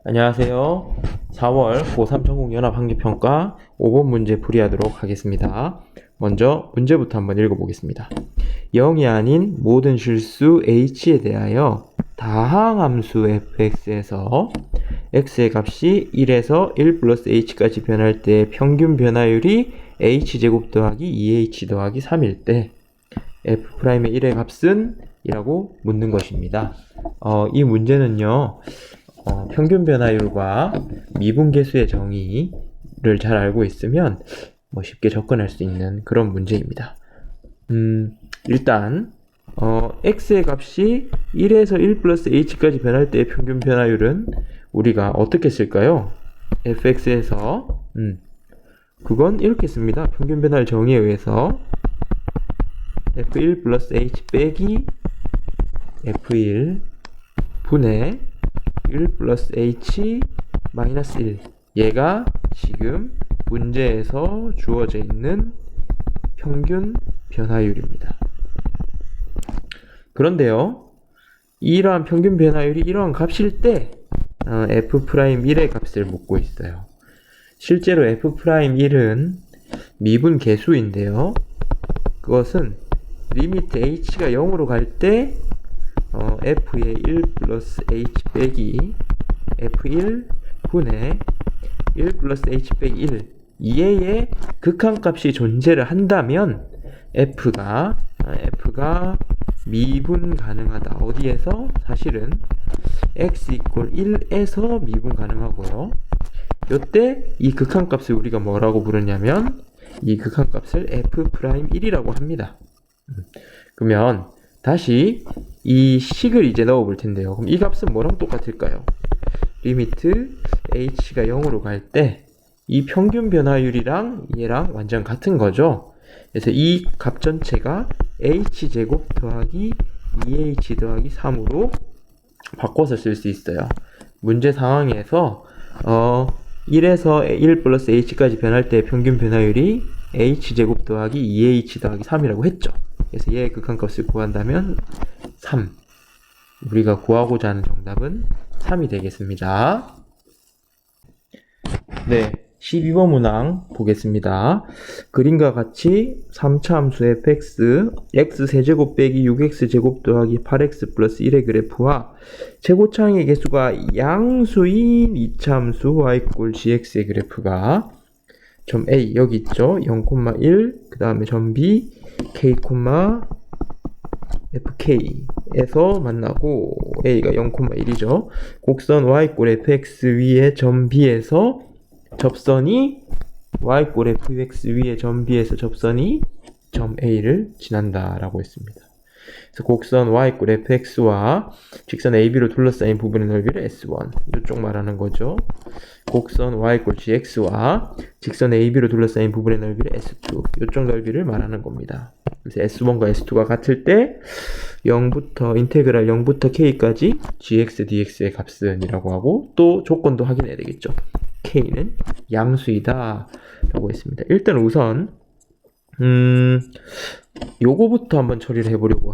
안녕하세요. 4월 고3 전국 연합 학력평가 5번 문제 풀이하도록 하겠습니다. 먼저 문제부터 한번 읽어보겠습니다. 0이 아닌 모든 실수 h에 대하여 다항함수 fx에서 x의 값이 1에서 1 플러스 h까지 변할 때 평균 변화율이 h제곱 더하기 2h 더하기 3일 때 f'의 1의 값은? 이라고 묻는 것입니다. 이 문제는요, 평균 변화율과 미분계수의 정의를 잘 알고 있으면 쉽게 접근할 수 있는 그런 문제입니다. 일단 x의 값이 1에서 1 플러스 h까지 변할 때의 평균 변화율은 우리가 어떻게 쓸까요? fx에서 그건 이렇게 씁니다. 평균 변화율 정의에 의해서 f1 플러스 h 빼기 f1 분의 1 플러스 h 마이너스 1, 얘가 지금 문제에서 주어져 있는 평균 변화율입니다. 그런데요, 이러한 평균 변화율이 이러한 값일 때 f'1의 값을 묻고 있어요. 실제로 f'1은 미분 계수인데요, 그것은 리미트 h가 0으로 갈 때 f의 1 플러스 h 빼기 f1 분의 1 플러스 h 빼기 1, 이의 극한값이 존재를 한다면 f가 미분 가능하다. 어디에서? 사실은 x 이퀄 1에서 미분 가능하고요. 이때 이 극한값을 우리가 뭐라고 부르냐면 이 극한값을 f'1이라고 합니다. 그러면 다시 이 식을 이제 넣어 볼 텐데요. 그럼 이 값은 뭐랑 똑같을까요? 리미트 h가 0으로 갈 때 이 평균 변화율이랑 얘랑 완전 같은 거죠. 그래서 이 값 전체가 h제곱 더하기 2h 더하기 3으로 바꿔서 쓸 수 있어요. 문제 상황에서 1에서 1 플러스 h까지 변할 때 평균 변화율이 h제곱 더하기 2h 더하기 3이라고 했죠. 그래서 얘의 극한값을 구한다면 3. 우리가 구하고자 하는 정답은 3이 되겠습니다. 네, 12번 문항 보겠습니다. 그림과 같이 3차 함수 fx, x세제곱 빼기 6x제곱 더하기 8x 플러스 1의 그래프와 최고차항의 개수가 양수인 2차 함수 y 꼴 gx의 그래프가 점 A 여기 있죠. 0,1, 그 다음에 점 B k, fk에서 만나고 a가 0,1이죠. 곡선 y꼴 fx 위에 점 B에서 접선이 y꼴 fx 위에 점 B에서 접선이 점 A를 지난다라고 했습니다. 그래서 곡선 y꼴 fx와 직선 AB로 둘러싸인 부분의 넓이를 S1, 이쪽 말하는 거죠. 곡선 y꼴 gx와 직선 AB로 둘러싸인 부분의 넓이를 S2, 이쪽 넓이를 말하는 겁니다. 그래서 S1과 S2가 같을 때 0부터 인테그랄 0부터 k까지 gx dx의 값은 이라고 하고, 또 조건도 확인해야 되겠죠. k는 양수이다 라고 했습니다. 일단 우선 요거부터 한번 처리를 해보려고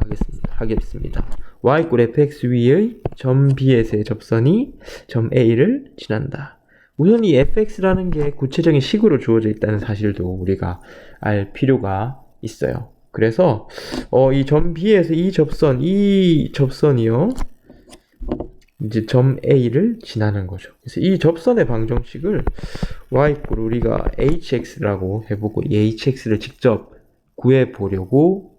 하겠습니다. y꼴 fx 위의 점 B에서의 접선이 점 A를 지난다. 우선 이 fx라는 게 구체적인 식으로 주어져 있다는 사실도 우리가 알 필요가 있어요. 그래서 이 점 B에서 이 접선이요, 이제 점 A를 지나는 거죠. 그래서 이 접선의 방정식을 y꼴 우리가 hx라고 해보고 이 hx를 직접 구해 보려고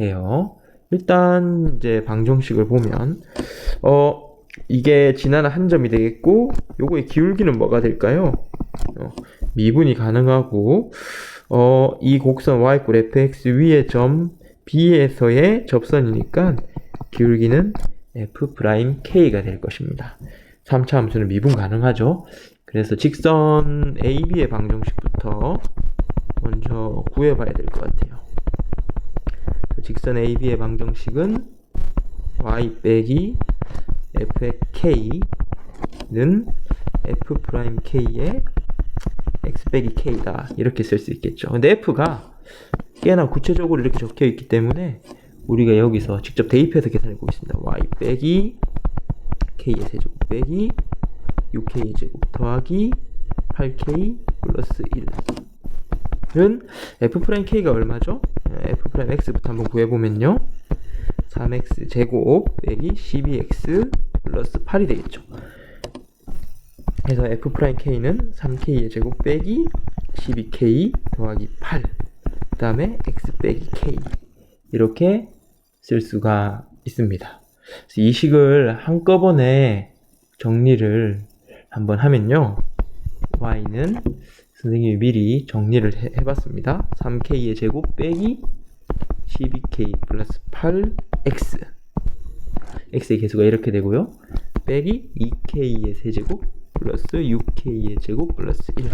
해요. 일단 이제 방정식을 보면 이게 지나는 한 점이 되겠고, 요거의 기울기는 뭐가 될까요? 미분이 가능하고, 이 곡선 y꼴 fx 위에 점 B에서의 접선이니까 기울기는 f'k가 될 것입니다. 3차 함수는 미분 가능하죠. 그래서 직선 AB의 방정식부터 먼저 구해봐야 될 것 같아요. 직선 AB의 방정식은 y 빼기 fk는 f'k의 x 빼기 k다, 이렇게 쓸 수 있겠죠. 근데 f가 꽤나 구체적으로 이렇게 적혀 있기 때문에 우리가 여기서 직접 대입해서 계산해 보겠습니다. y 빼기 k의 세제곱 빼기 6K의 제곱 더하기 8K 플러스 1은 F'K가 얼마죠? F'X부터 한번 구해보면요. 3X 제곱 빼기 12X 플러스 8이 되겠죠. 그래서 F'K는 3K의 제곱 빼기 12K 더하기 8, 그 다음에 X 빼기 K, 이렇게 쓸 수가 있습니다. 그래서 이 식을 한꺼번에 정리를 한번 하면요, Y는 선생님이 미리 정리를 해봤습니다. 3K의 제곱 빼기 12K 플러스 8X, X의 개수가 이렇게 되고요, 빼기 2K의 세제곱 플러스 6K의 제곱 플러스 1.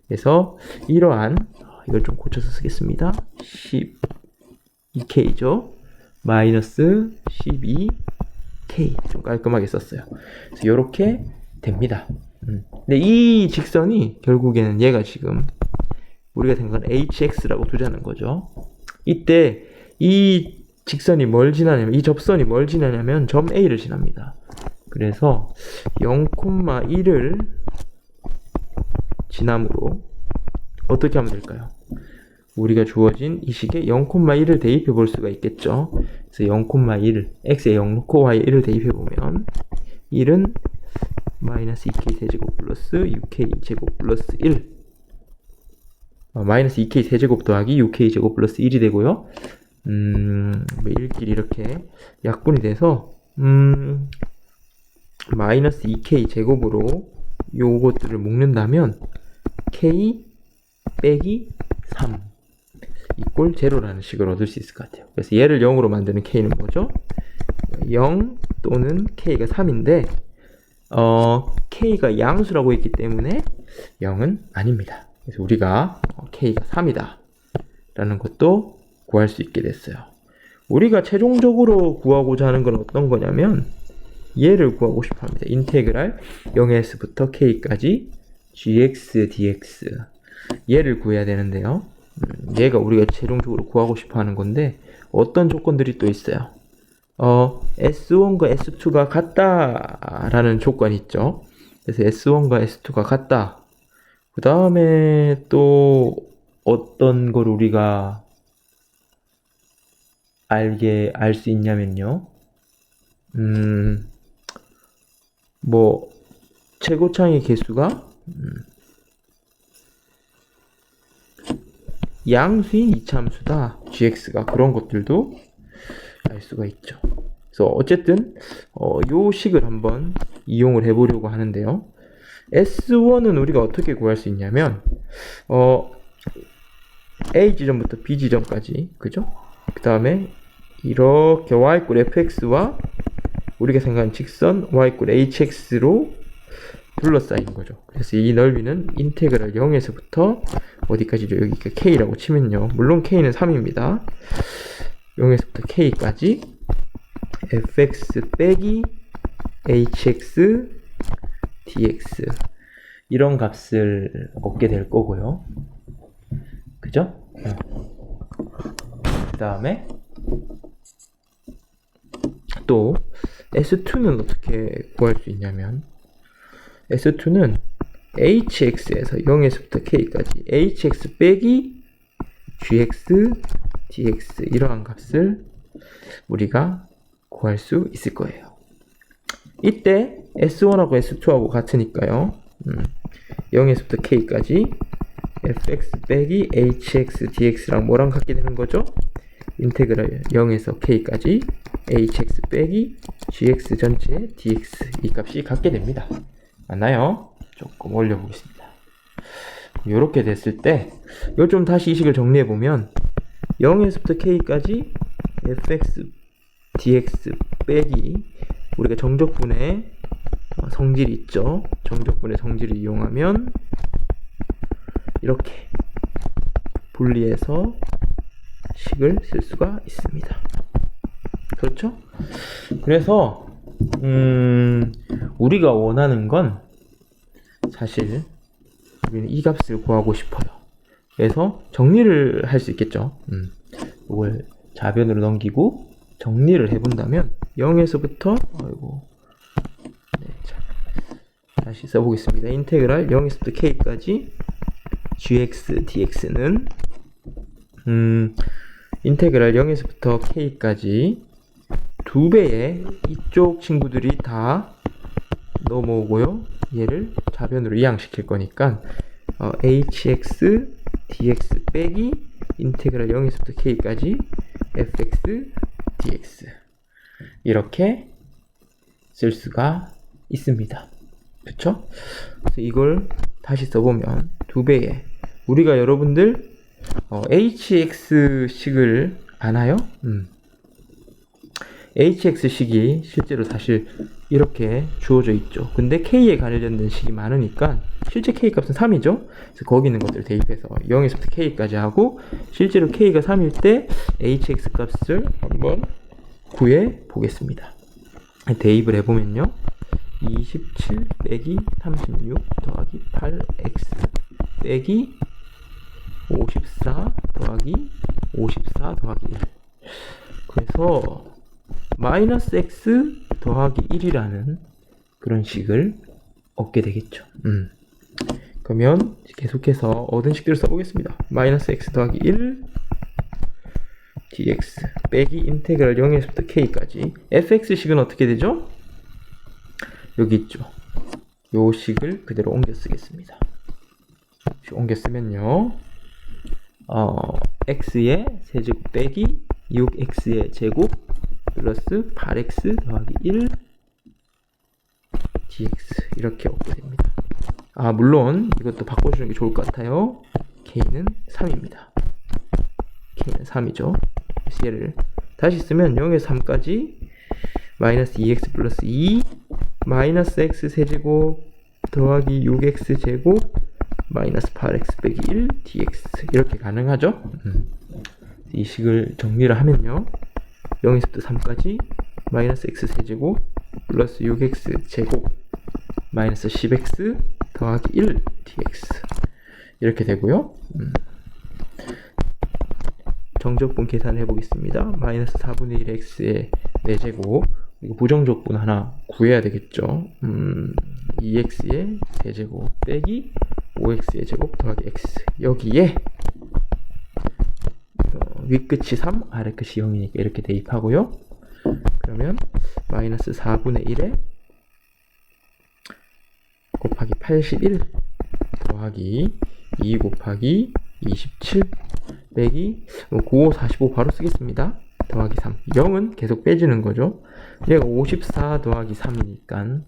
그래서 이러한, 이걸 좀 고쳐서 쓰겠습니다. 12K죠. 마이너스 12K. 좀 깔끔하게 썼어요. 그래서 이렇게 됩니다. 근데 이 직선이 결국에는 얘가 지금 우리가 생각하는 HX라고 두자는 거죠. 이때 이 직선이 뭘 지나냐면, 이 접선이 뭘 지나냐면 점 A를 지납니다. 그래서 0,1을 지남으로 어떻게 하면 될까요? 우리가 주어진 이 식에 0,1을 대입해 볼 수가 있겠죠. 그래서 0,1, x에 0 넣고 y에 1을 대입해 보면 1은 마이너스 2k 세제곱 플러스 6k 제곱 플러스 1, 마이너스 2k 세제곱 더하기 6k 제곱 플러스 1이 되고요. 1끼리 이렇게 약분이 돼서 마이너스 2k 제곱으로 요것들을 묶는다면 k 빼기 3 이꼴 제로라는 식을 얻을 수 있을 것 같아요. 그래서 얘를 0으로 만드는 k는 뭐죠? 0 또는 k가 3인데 k가 양수라고 했기 때문에 0은 아닙니다. 그래서 우리가 k가 3이다 라는 것도 구할 수 있게 됐어요. 우리가 최종적으로 구하고자 하는 건 어떤 거냐면 얘를 구하고 싶어 합니다. 인테그랄 0에서부터 k까지 gx dx, 얘를 구해야 되는데요. 얘가 우리가 최종적으로 구하고 싶어 하는 건데 어떤 조건들이 또 있어요. S1과 S2가 같다라는 조건이 있죠. 그래서 S1과 S2가 같다. 그 다음에 또 어떤 걸 우리가 알 수 있냐면요. 뭐 최고창의 개수가 양수인 이차함수다, gx가, 그런 것들도 알 수가 있죠. 그래서 어쨌든 요 식을 한번 이용을 해보려고 하는데요. S1은 우리가 어떻게 구할 수 있냐면 A 지점부터 B 지점까지, 그죠? 그 다음에 이렇게 y = fx와 우리가 생각하는 직선 y = hx로 둘러싸인 거죠. 그래서 이 넓이는 인테그랄 0에서부터 어디까지죠? 여기가 k라고 치면요, 물론 k는 3입니다. 0에서부터 k까지 fx 빼기 hx dx, 이런 값을 얻게 될 거고요. 그죠? 그 다음에 또 S2는 어떻게 구할 수 있냐면, S2는 hx에서 0에서부터 k까지 hx 빼기 gx dx, 이러한 값을 우리가 구할 수 있을 거예요. 이때 S1하고 S2하고 같으니까요, 0에서부터 k까지 fx 빼기 hx dx랑 뭐랑 같게 되는 거죠? 인테그랄 0에서 k까지 hx 빼기 gx 전체 dx, 이 값이 같게 됩니다. 맞나요? 조금 올려보겠습니다. 이렇게 됐을 때, 이거 좀 다시 이 식을 정리해보면 0에서부터 k까지 fx dx 빼기, 우리가 정적분의 성질이 있죠. 정적분의 성질을 이용하면 이렇게 분리해서 식을 쓸 수가 있습니다. 그렇죠? 그래서 우리가 원하는 건 사실 우리는 이 값을 구하고 싶어요. 그래서 정리를 할 수 있겠죠. 이걸 좌변으로 넘기고 정리를 해본다면 0에서부터 다시 써보겠습니다. 인테그랄 0에서부터 k까지 gx dx는 인테그랄 0에서부터 k까지 2배의 이쪽 친구들이 다 넘어오고요. 얘를 좌변으로 이항시킬 거니까 hx dx 빼기 인테그랄 0에서부터 k까지 fx dx 이렇게 쓸 수가 있습니다. 그쵸? 그래서 이걸 다시 써보면 2배의 우리가 여러분들 hx식을 아나요? hx식이 실제로 사실 이렇게 주어져 있죠. 근데 k에 관련된 식이 많으니까 실제 k 값은 3이죠. 그래서 거기 있는 것들을 대입해서 0에서부터 k까지 하고 실제로 k가 3일 때 hx 값을 한번 구해 보겠습니다. 대입을 해보면요. 27 빼기 36 더하기 8x 빼기 54 더하기 54 더하기 1 그래서 마이너스 x 더하기 1이라는 그런 식을 얻게 되겠죠. 그러면 계속해서 얻은 식들을 써보겠습니다. 마이너스 x 더하기 1 dx 빼기 인테그랄 0에서부터 k까지 fx식은 어떻게 되죠? 여기 있죠. 요 식을 그대로 옮겨 쓰겠습니다. 옮겨 쓰면요. x의 세제곱 빼기 6x의 제곱 플러스 8x 더하기 1 dx 이렇게 얻게 됩니다. 물론 이것도 바꿔주는 게 좋을 것 같아요. k는 3입니다. k는 3이죠. 그래서 얘를 다시 쓰면 0에서 3까지 마이너스 2x 플러스 2 마이너스 x 세제곱 더하기 6x 제곱 마이너스 8x 빼기 1 dx 이렇게 가능하죠. 이 식을 정리를 하면요. 0에서부터 3까지 마이너스 x 세제곱 플러스 6x 제곱 마이너스 10x 더하기 1 dx 이렇게 되고요. 정적분 계산해 보겠습니다. 마이너스 4분의 1 x의 4제곱 그리고 부정적분 하나 구해야 되겠죠. 2x의 세제곱 빼기 5x의 제곱 더하기 x 여기에 윗끝이 3 아래끝이 0이니까 이렇게 대입하고요. 그러면 마이너스 4분의 1에 곱하기 81 더하기 2 곱하기 27 빼기 95, 45 바로 쓰겠습니다. 더하기 3 0은 계속 빼지는 거죠. 얘가 54 더하기 3이니까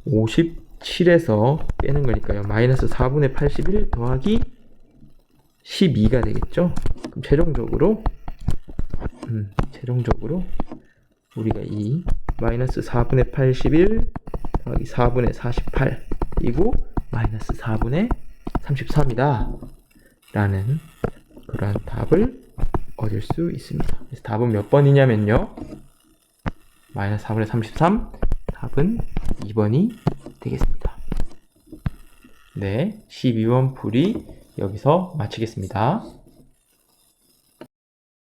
57에서 빼는 거니까요. 마이너스 4분의 81 더하기 12가 되겠죠. 그럼 최종적으로 우리가 이 마이너스 4분의 81 더하기 4분의 48 이고 마이너스 4분의 33이다 라는 그러한 답을 얻을 수 있습니다. 그래서 답은 몇 번이냐면요. 마이너스 4분의 33 답은 2번이 되겠습니다. 네, 12번 풀이 여기서 마치겠습니다.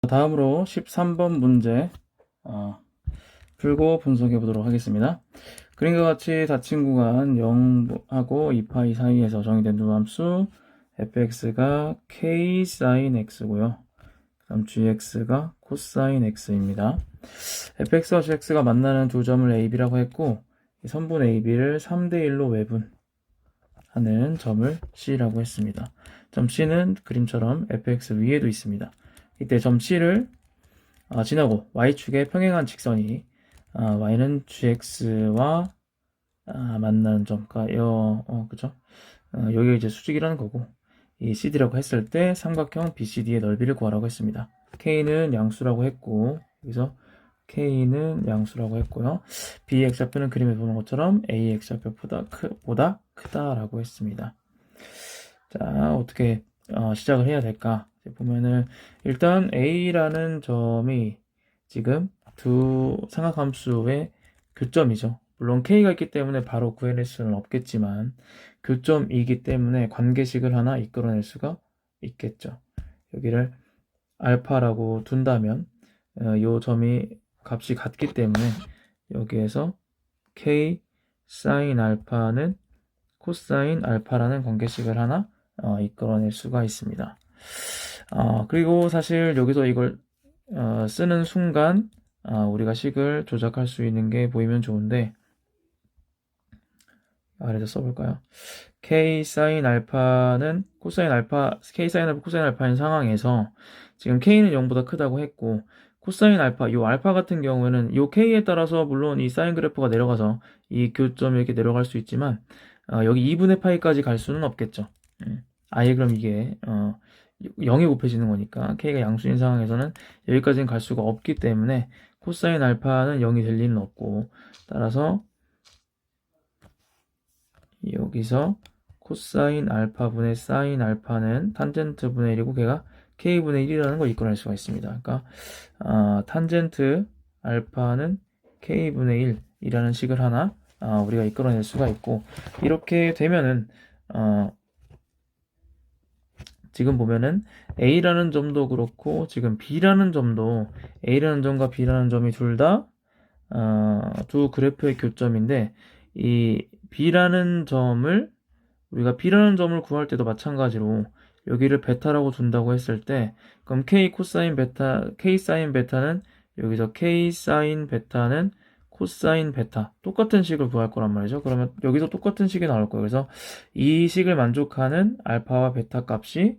다음으로 13번 문제 풀고 분석해 보도록 하겠습니다. 그림과 같이 닫힌 구간 0하고 2파이 사이에서 정의된 두 함수 fx가 k sin x고요. 그다음 gx가 코사인 x입니다. fx와 gx가 만나는 두 점을 ab라고 했고 이 선분 ab를 3대1로 외분하는 점을 c라고 했습니다. 점 c는 그림처럼 fx 위에도 있습니다. 이때 점 c를 지나고 y축에 평행한 직선이 y는 gx와 만나는 점가 그죠? 여기가 이제 수직이라는 거고 이 CD라고 했을 때 삼각형 BCD의 넓이를 구하라고 했습니다. K는 양수라고 했고 여기서 K는 양수라고 했고요. B X좌표는 그림에 보는 것처럼 A X좌표보다 크다라고 했습니다. 자, 어떻게 시작을 해야 될까? 보면은 일단 A라는 점이 지금 두 삼각함수의 교점이죠. 물론 K가 있기 때문에 바로 구해낼 수는 없겠지만 교점이기 때문에 관계식을 하나 이끌어낼 수가 있겠죠. 여기를 알파라고 둔다면 이 점이 값이 같기 때문에 여기에서 K 사인 알파는 코사인 알파라는 관계식을 하나 이끌어낼 수가 있습니다. 그리고 사실 여기서 이걸 쓰는 순간 우리가 식을 조작할 수 있는 게 보이면 좋은데 아래에서 써볼까요? K 사인 알파는 코사인 알파, K 사인 알파, 코사인 알파인 상황에서 지금 K는 0보다 크다고 했고 코사인 알파, 요 알파 같은 경우에는 요 K에 따라서 물론 이 사인 그래프가 내려가서 이 교점이 이렇게 내려갈 수 있지만 여기 2분의 파이까지 갈 수는 없겠죠. 아예 그럼 이게 0에 곱해지는 거니까 K가 양수인 상황에서는 여기까지는 갈 수가 없기 때문에 코사인 알파는 0이 될 리는 없고 따라서 여기서 코사인 알파분의 사인 알파는 탄젠트 분의 1이고 걔가 K분의 1이라는 걸 이끌어낼 수가 있습니다. 그러니까 탄젠트 알파는 K분의 1이라는 식을 하나 우리가 이끌어낼 수가 있고 이렇게 되면은 지금 보면은 A라는 점도 그렇고 지금 B라는 점도 A라는 점과 B라는 점이 둘 다 두 그래프의 교점인데 이 B라는 점을 우리가 B라는 점을 구할 때도 마찬가지로 여기를 베타라고 둔다고 했을 때 그럼 K 코사인 베타, K 사인 베타는 여기서 K 사인 베타는 코사인 베타 똑같은 식을 구할 거란 말이죠. 그러면 여기서 똑같은 식이 나올 거예요. 그래서 이 식을 만족하는 알파와 베타 값이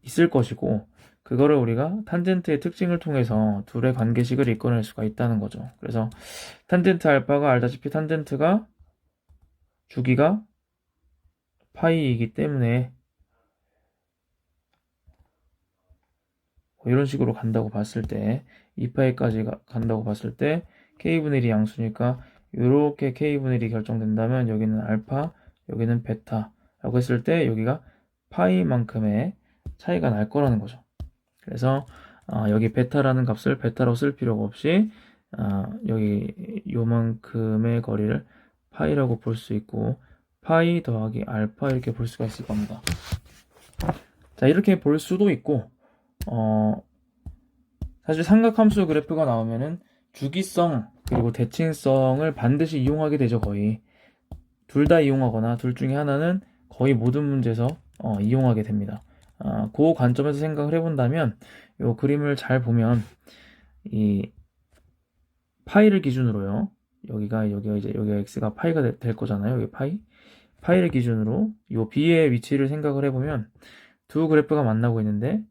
있을 것이고 그거를 우리가 탄젠트의 특징을 통해서 둘의 관계식을 이끌어낼 수가 있다는 거죠. 그래서 탄젠트 알파가 알다시피 탄젠트가 주기가 파이이기 때문에 이런 식으로 간다고 봤을 때 2파이까지 간다고 봤을 때 K분의 1이 양수니까 이렇게 K분의 1이 결정된다면 여기는 알파, 여기는 베타라고 했을 때 여기가 파이만큼의 차이가 날 거라는 거죠. 그래서 여기 베타라는 값을 베타로 쓸 필요가 없이 여기 요만큼의 거리를 파이라고 볼 수 있고 파이 더하기 알파 이렇게 볼 수가 있을 겁니다. 자, 이렇게 볼 수도 있고 사실 삼각함수 그래프가 나오면은 주기성 그리고 대칭성을 반드시 이용하게 되죠. 거의 둘 다 이용하거나 둘 중에 하나는 거의 모든 문제에서 이용하게 됩니다. 그 관점에서 생각을 해본다면 이 그림을 잘 보면 이 파이를 기준으로요. 여기가 x가 파이가 될 거잖아요. 여기 파이를 기준으로 이 b의 위치를 생각을 해보면 두 그래프가 만나고 있는데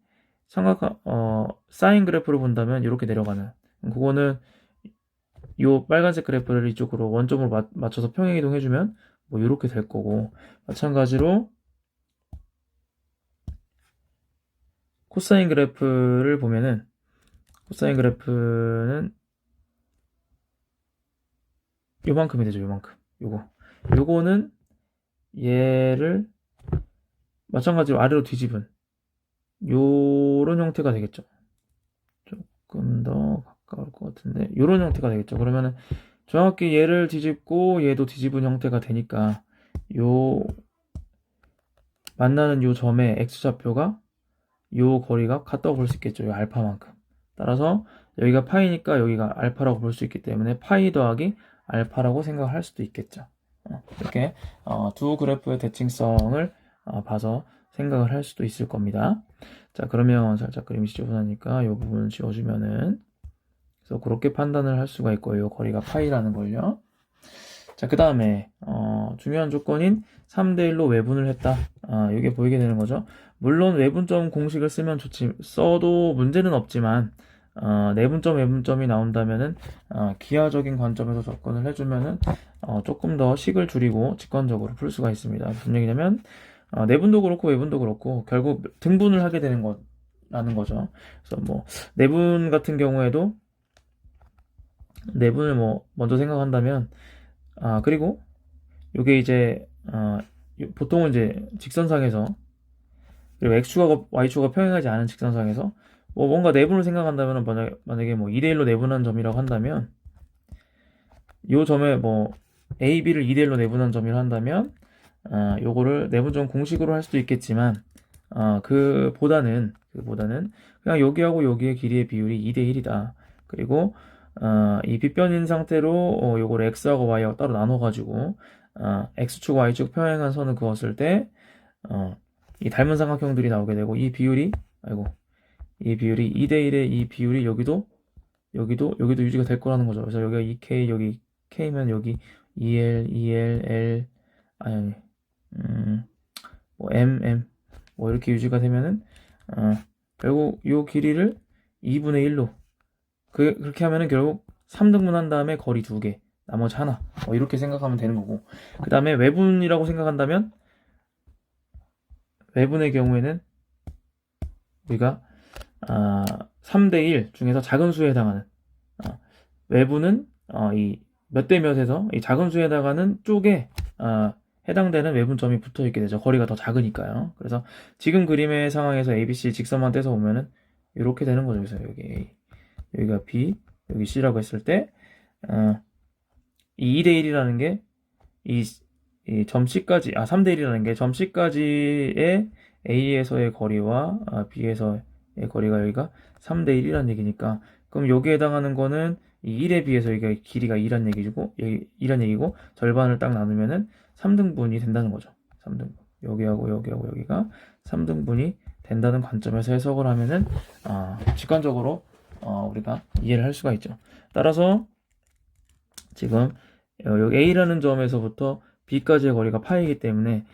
사인 그래프로 본다면 이렇게 내려가는 그거는 이 빨간색 그래프를 이쪽으로 원점으로 맞춰서 평행 이동해주면 뭐 이렇게 될 거고 마찬가지로 코사인 그래프를 보면은 코사인 그래프는 요만큼이 되죠. 요만큼 요거는 얘를 마찬가지로 아래로 뒤집은 요런 형태가 되겠죠. 조금 더 가까울 것 같은데 요런 형태가 되겠죠. 그러면은 정확히 얘를 뒤집고 얘도 뒤집은 형태가 되니까 요 만나는 요 점의 x좌표가 요 거리가 같다고 볼 수 있겠죠. 요 알파만큼. 따라서 여기가 파이니까 여기가 알파라고 볼 수 있기 때문에 파이 더하기 알파라고 생각할 수도 있겠죠. 이렇게 두 그래프의 대칭성을 봐서 생각을 할 수도 있을 겁니다. 자, 그러면 살짝 그림이 지저분하니까 이 부분을 지워주면은 그래서 그렇게 판단을 할 수가 있고요. 거리가 파이라는 걸요. 자, 그 다음에 중요한 조건인 3대1로 외분을 했다. 이게 보이게 되는 거죠. 물론 외분점 공식을 쓰면 써도 문제는 없지만 내분점, 외분점이 나온다면은 기하적인 관점에서 접근을 해주면은 조금 더 식을 줄이고 직관적으로 풀 수가 있습니다. 무슨 얘기냐면 내분도 그렇고 외분도 그렇고 결국 등분을 하게 되는 거라는 거죠. 그래서 뭐 내분 같은 경우에도 내분을 뭐 먼저 생각한다면 그리고 요게 이제 보통은 이제 직선상에서 그리고 x축하고 y축가 평행하지 않은 직선상에서 뭐 뭔가 내분을 생각한다면 만약에 뭐 2대1로 내분한 점이라고 한다면 요 점에 뭐 a, b를 2대1로 내분한 점이라 한다면 요거를 내분점 공식으로 할 수도 있겠지만 그보다는 그냥 여기하고 여기의 길이의 비율이 2대1이다. 그리고 이 빗변인 상태로 요걸 x하고 y하고 따로 나눠가지고 x축 y축 평행한 선을 그었을 때 이 닮은 삼각형들이 나오게 되고 이 비율이 2대1의 이 비율이 여기도 유지가 될 거라는 거죠. 그래서 여기가 2k 여기 k면 여기 2l 2l l 아니 뭐 m 뭐 이렇게 유지가 되면은 결국 요 길이를 2분의 1로 그렇게 하면은 결국 3등분 한 다음에 거리 2개 나머지 하나 이렇게 생각하면 되는 거고, 그 다음에 외분이라고 생각한다면 외분의 경우에는 우리가 3대1 중에서 작은 수에 해당하는 외분은 이 몇 대 몇에서 이 작은 수에 해당하는 쪽에 해당되는 외분점이 붙어 있게 되죠. 거리가 더 작으니까요. 그래서 지금 그림의 상황에서 ABC 직선만 떼서 보면은 이렇게 되는 거죠. 그래서 여기 A, 여기가 B, 여기 C라고 했을 때 이 2대1이라는 게 이 점 C까지 3대1이라는 게 점 C까지의 A에서의 거리와 B에서의 거리가 여기가 3대1이라는 얘기니까, 그럼 여기에 해당하는 거는 이 1에 비해서 여기가 길이가 2란 얘기고 절반을 딱 나누면은 3등분이 된다는 거죠. 3등분. 여기하고 여기가 3등분이 된다는 관점에서 해석을 하면은 직관적으로 우리가 이해를 할 수가 있죠. 따라서 지금 여기 A라는 점에서부터 B까지의 거리가 파이이기 때문에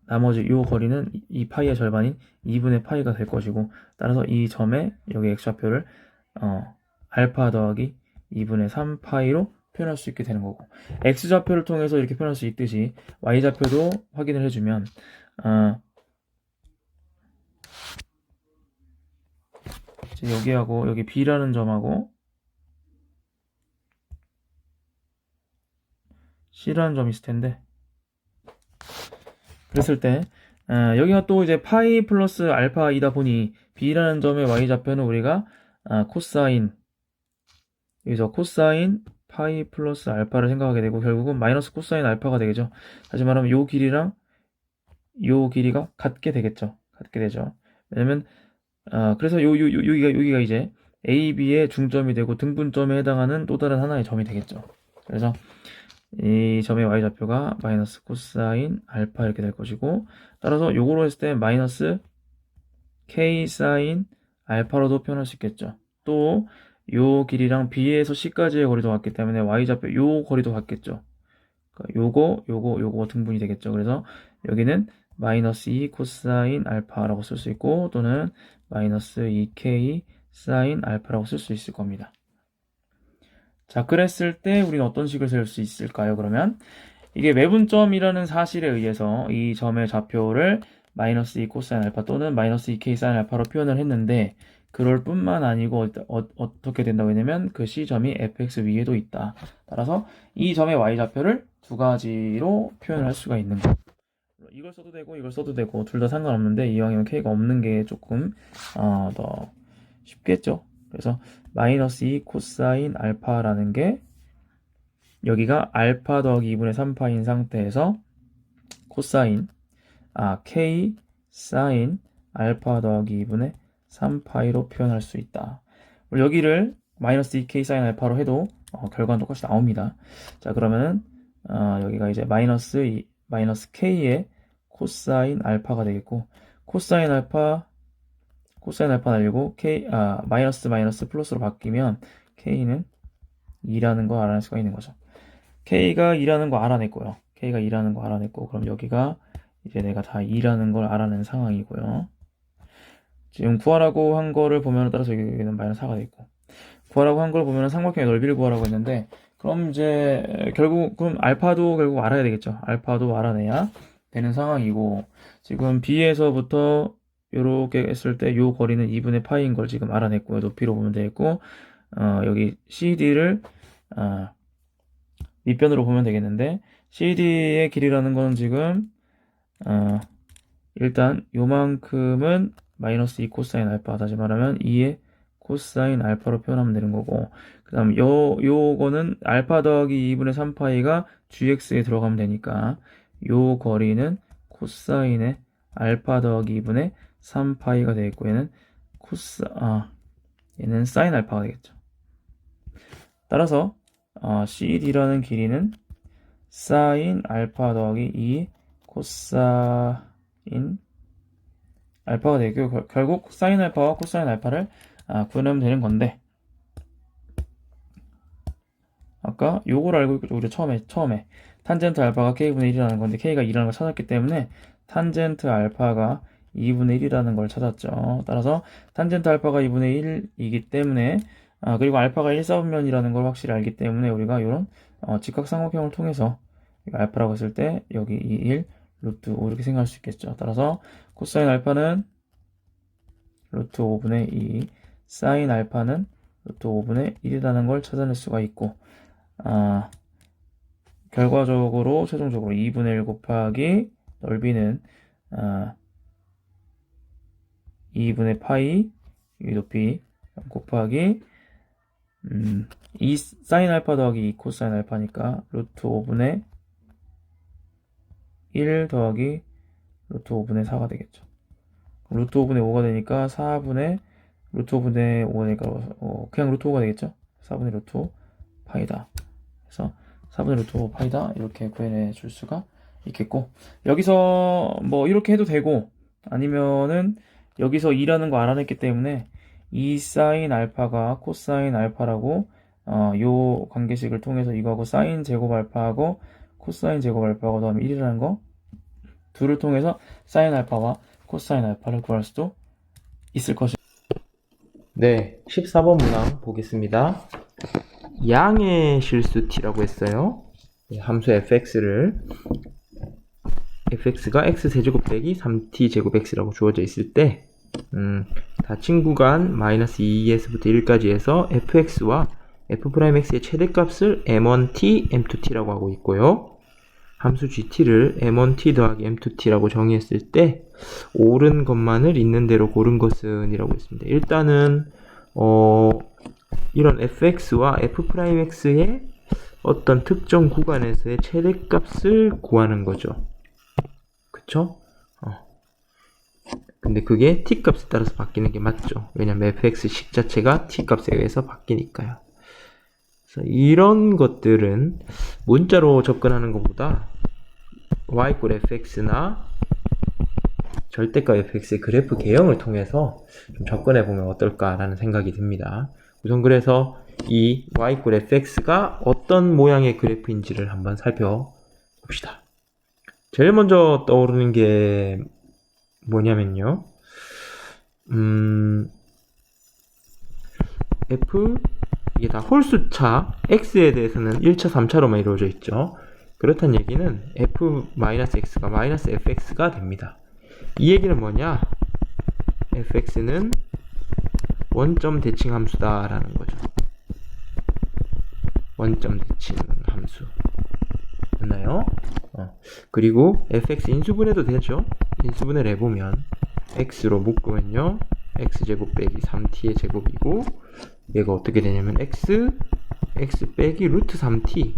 나머지 이 거리는 이 파이의 절반인 2분의 파이가 될 것이고, 따라서 이 점에 여기 x좌표를 알파 더하기 2분의 3파이로 표현할 수 있게 되는 거고, x좌표를 통해서 이렇게 표현할 수 있듯이 y좌표도 확인을 해주면 여기하고 여기 B라는 점하고 C라는 점이 있을 텐데, 그랬을 때 여기가 또 이제 파이 플러스 알파이다 보니 B라는 점의 y좌표는 우리가 코사인, 여기서 코사인 파이 플러스 알파를 생각하게 되고 결국은 마이너스 코사인 알파가 되겠죠. 다시 말하면 요 길이랑 요 길이가 같게 되겠죠. 같게 되죠. 왜냐면 그래서 여기가 이제 A, B의 중점이 되고 등분점에 해당하는 또 다른 하나의 점이 되겠죠. 그래서 이 점의 y좌표가 마이너스 코사인 알파 이렇게 될 것이고, 따라서 요거로 했을 때 마이너스 k 사인 알파로도 표현할 수 있겠죠. 또 요 길이랑 B에서 C까지의 거리도 같기 때문에 y좌표 요 거리도 같겠죠. 그러니까 요거 등분이 되겠죠. 그래서 여기는 마이너스 2 코사인 알파라고 쓸 수 있고, 또는 마이너스 2k 사인 알파라고 쓸 수 있을 겁니다. 자, 그랬을 때 우리는 어떤 식을 세울 수 있을까요? 그러면 이게 외분점이라는 사실에 의해서 이 점의 좌표를 마이너스 2 코사인 알파 또는 마이너스 2k 사인 알파로 표현을 했는데, 그럴 뿐만 아니고 어떻게 된다고 했냐면 그 C점이 fx 위에도 있다. 따라서 이 점의 y좌표를 두 가지로 표현을 할 수가 있는 거예요. 이걸 써도 되고 이걸 써도 되고 둘 다 상관없는데 이왕이면 k가 없는 게 조금 더 쉽겠죠. 그래서 마이너스 2 코사인 알파라는 게 여기가 알파 더하기 2분의 3파인 상태에서 코사인 k 사인 알파 더하기 2분의 3파이로 표현할 수 있다. 여기를 마이너스 2k 사인 알파로 해도 결과는 똑같이 나옵니다. 자, 그러면은 여기가 이제 마이너스 k의 코사인 알파가 되겠고, 코사인 알파 날리고 마이너스 플러스로 바뀌면 k는 2라는 거 알아낼 수가 있는 거죠. k가 2라는 거 알아냈고요. k가 2라는 거 알아냈고, 그럼 여기가 이제 내가 다 2라는 걸 알아낸 상황이고요. 지금 구하라고 한 거를 보면 따라서 여기는 마이너스 4가 되겠고, 구하라고 한 걸 보면 삼각형의 넓이를 구하라고 했는데, 그럼 이제 그럼 알파도 결국 알아야 되겠죠. 알파도 알아내야 되는 상황이고, 지금 B에서부터 요렇게 했을 때 요 거리는 2분의 파이인 걸 지금 알아냈고요. 높이로 보면 되겠고, 여기 CD를 밑변으로 보면 되겠는데, CD의 길이라는 건 지금 일단 요만큼은 마이너스 2 코사인 알파, 다시 말하면 2의 코사인 알파로 표현하면 되는 거고, 그 다음 요거는 알파 더하기 2분의 3파이가 gx에 들어가면 되니까 요 거리는 코사인의 알파 더하기 2분의 3파이가 되겠고, 얘는 사인 알파가 되겠죠. 따라서 CD라는 길이는 사인 알파 더하기 2 코사인 알파가 되고 결국 사인 알파와 코사인 알파를 구하면 되는 건데 아까 요걸 알고 있고 우리 처음에 탄젠트 알파가 k분의 1이라는 건데 k가 2라는 걸 찾았기 때문에 탄젠트 알파가 2분의 1이라는 걸 찾았죠. 따라서 탄젠트 알파가 2분의 1이기 때문에 그리고 알파가 1사분면이라는 걸 확실히 알기 때문에 우리가 이런 직각삼각형을 통해서 알파라고 했을 때 여기 2, 1, 루트 5 이렇게 생각할 수 있겠죠. 따라서 코사인 알파는 루트 5분의 2, 사인 알파는 루트 5분의 1이라는 걸 찾아낼 수가 있고 결과적으로 최종적으로 2분의 1 곱하기 넓이는 2분의 파이 이 높이 곱하기 2 사인 알파 더하기 2 코사인 알파니까 루트 5분의 1 더하기 루트 5분의 4가 되겠죠. 루트 5분의 5가 되니까 4분의 루트 5분의 5가 되니까 그냥 루트 5가 되겠죠. 4분의 루트 5 파이다. 그래서 4분의 루트 5 파이다 이렇게 구해내 줄 수가 있겠고 여기서 뭐 이렇게 해도 되고 아니면은 여기서 2라는 거 알아냈기 때문에 2 사인 알파가 코사인 알파라고 요 관계식을 통해서 이거하고 사인 제곱 알파하고 코사인 제곱 알파하고 더하면 1이라는 거 둘을 통해서 사인 알파와 코사인 알파를 구할 수도 있을 것입니다. 네, 14번 문항 보겠습니다. 양의 실수 t라고 했어요. 함수 fx가 x세제곱 빼기 3t제곱 x라고 주어져 있을 때 닫힌 구간 마이너스 2에서부터 1까지 해서 fx와 f'x의 최대값을 m1t, m2t라고 하고 있고요. 함수 gt를 m1t 더하기 m2t라고 정의했을 때 옳은 것만을 있는 대로 고른 것은 이라고 했습니다. 일단은 이런 fx와 f'x의 어떤 특정 구간에서의 최대값을 구하는 거죠. 그쵸? 근데 그게 t값에 따라서 바뀌는 게 맞죠. 왜냐면 fx식 자체가 t값에 의해서 바뀌니까요. 그래서 이런 것들은 문자로 접근하는 것보다 y = fx나 절대값 fx의 그래프 개형을 통해서 좀 접근해 보면 어떨까라는 생각이 듭니다. 우선 그래서 이 y = fx가 어떤 모양의 그래프인지를 한번 살펴봅시다. 제일 먼저 떠오르는 게 뭐냐면요. 이게 다 홀수차 x에 대해서는 1차, 3차로만 이루어져 있죠. 그렇다는 얘기는 f-x가 -fx가 됩니다. 이 얘기는 뭐냐? fx는 원점 대칭 함수다라는 거죠. 원점 대칭 함수. 맞나요? 그리고 fx 인수분해도 되죠. 인수분해를 해보면 x로 묶으면요 x제곱 빼기 3t의 제곱이고 얘가 어떻게 되냐면 x 빼기 루트 3t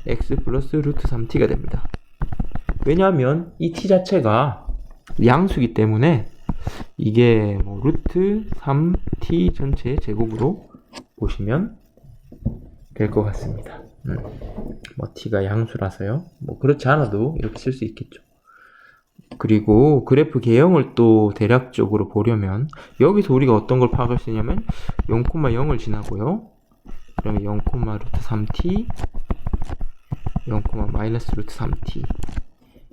x 플러스 루트 3t가 됩니다. 왜냐하면 이 t 자체가 양수기 때문에 이게 뭐 루트 3t 전체의 제곱으로 보시면 될 것 같습니다. 뭐 t가 양수라서요. 뭐 그렇지 않아도 이렇게 쓸 수 있겠죠. 그리고 그래프 개형을 또 대략적으로 보려면 여기서 우리가 어떤 걸 파악할 수 있냐면 0,0을 지나고요. 그러면 0, 루트 3t 0, 마이너스 루트 3t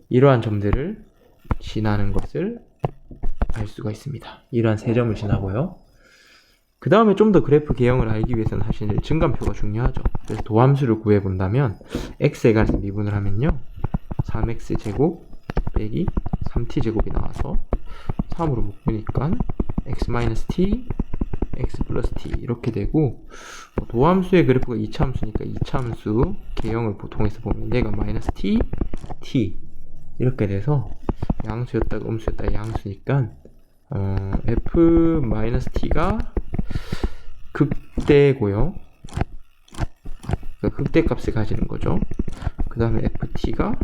이러한 점들을 지나는 것을 알 수가 있습니다. 이러한 세 점을 지나고요. 그 다음에 좀 더 그래프 개형을 알기 위해서는 사실 증감표가 중요하죠. 그래서 도함수를 구해본다면 x에 관해서 미분을 하면요 3x 제곱 빼기 3t 제곱이 나와서 3으로 묶으니까 x-t x 플러스 t 이렇게 되고 도함수의 그래프가 2차 함수니까 2차 함수 개형을 통해서 보면 얘가 마이너스 t, t 이렇게 돼서 양수였다가 음수였다가 양수니까 f-t가 극대고요. 그러니까 극대값을 가지는 거죠. 그 다음에 ft가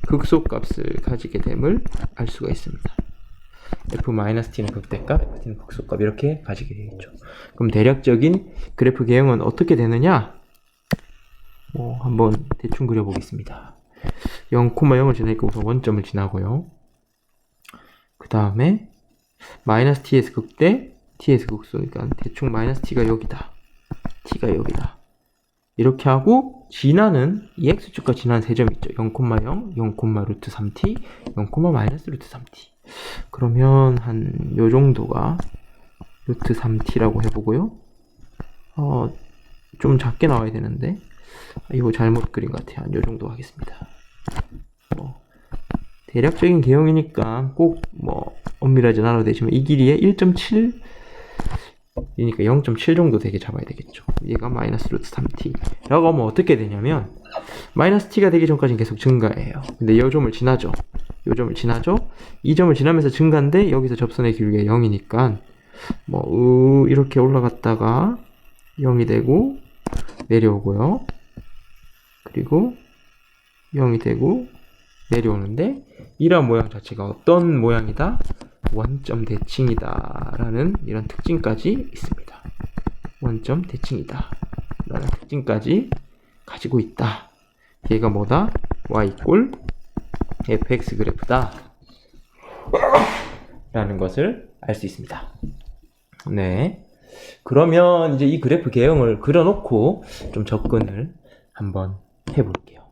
극소값을 가지게 됨을 알 수가 있습니다. f-t는 극대값, ft는 극소값 이렇게 가지게 되겠죠. 그럼 대략적인 그래프 개형은 어떻게 되느냐? 한번 대충 그려보겠습니다. 0,0을 지나니까 우선 원점을 지나고요. 그 다음에 마이너스 t에서 극대, t에서 극소니까 대충 마이너스 t가 여기다, t가 여기다. 이렇게 하고 지나는 이 x축과 지나는 세 점 있죠. 0,0, 0, 루트 3t, 0, 마이너스 루트 3t. 그러면 한 요 정도가 루트 3t라고 해보고요. 좀 작게 나와야 되는데 이거 잘못 그린 것 같아요. 한 요 정도 하겠습니다. 대략적인 개형이니까 꼭 엄밀하진 않아도 되지만 이 길이에 1.7 이니까 0.7 정도 되게 잡아야 되겠죠. 얘가 마이너스 루트 3t 라고 하면 어떻게 되냐면 마이너스 t가 되기 전까지는 계속 증가해요. 근데 이 점을 지나죠. 이 점을 지나죠. 이 점을 지나면서 증가인데 여기서 접선의 길이가 0이니까 이렇게 올라갔다가 0이 되고 내려오고요. 그리고 0이 되고 내려오는데 이러한 모양 자체가 어떤 모양이다? 원점 대칭이다 라는 이런 특징까지 있습니다. 원점 대칭이다 라는 특징까지 가지고 있다. 얘가 뭐다? y 이꼴 fx 그래프다 라는 것을 알 수 있습니다. 네. 그러면 이제 이 그래프 개형을 그려놓고 좀 접근을 한번 해볼게요.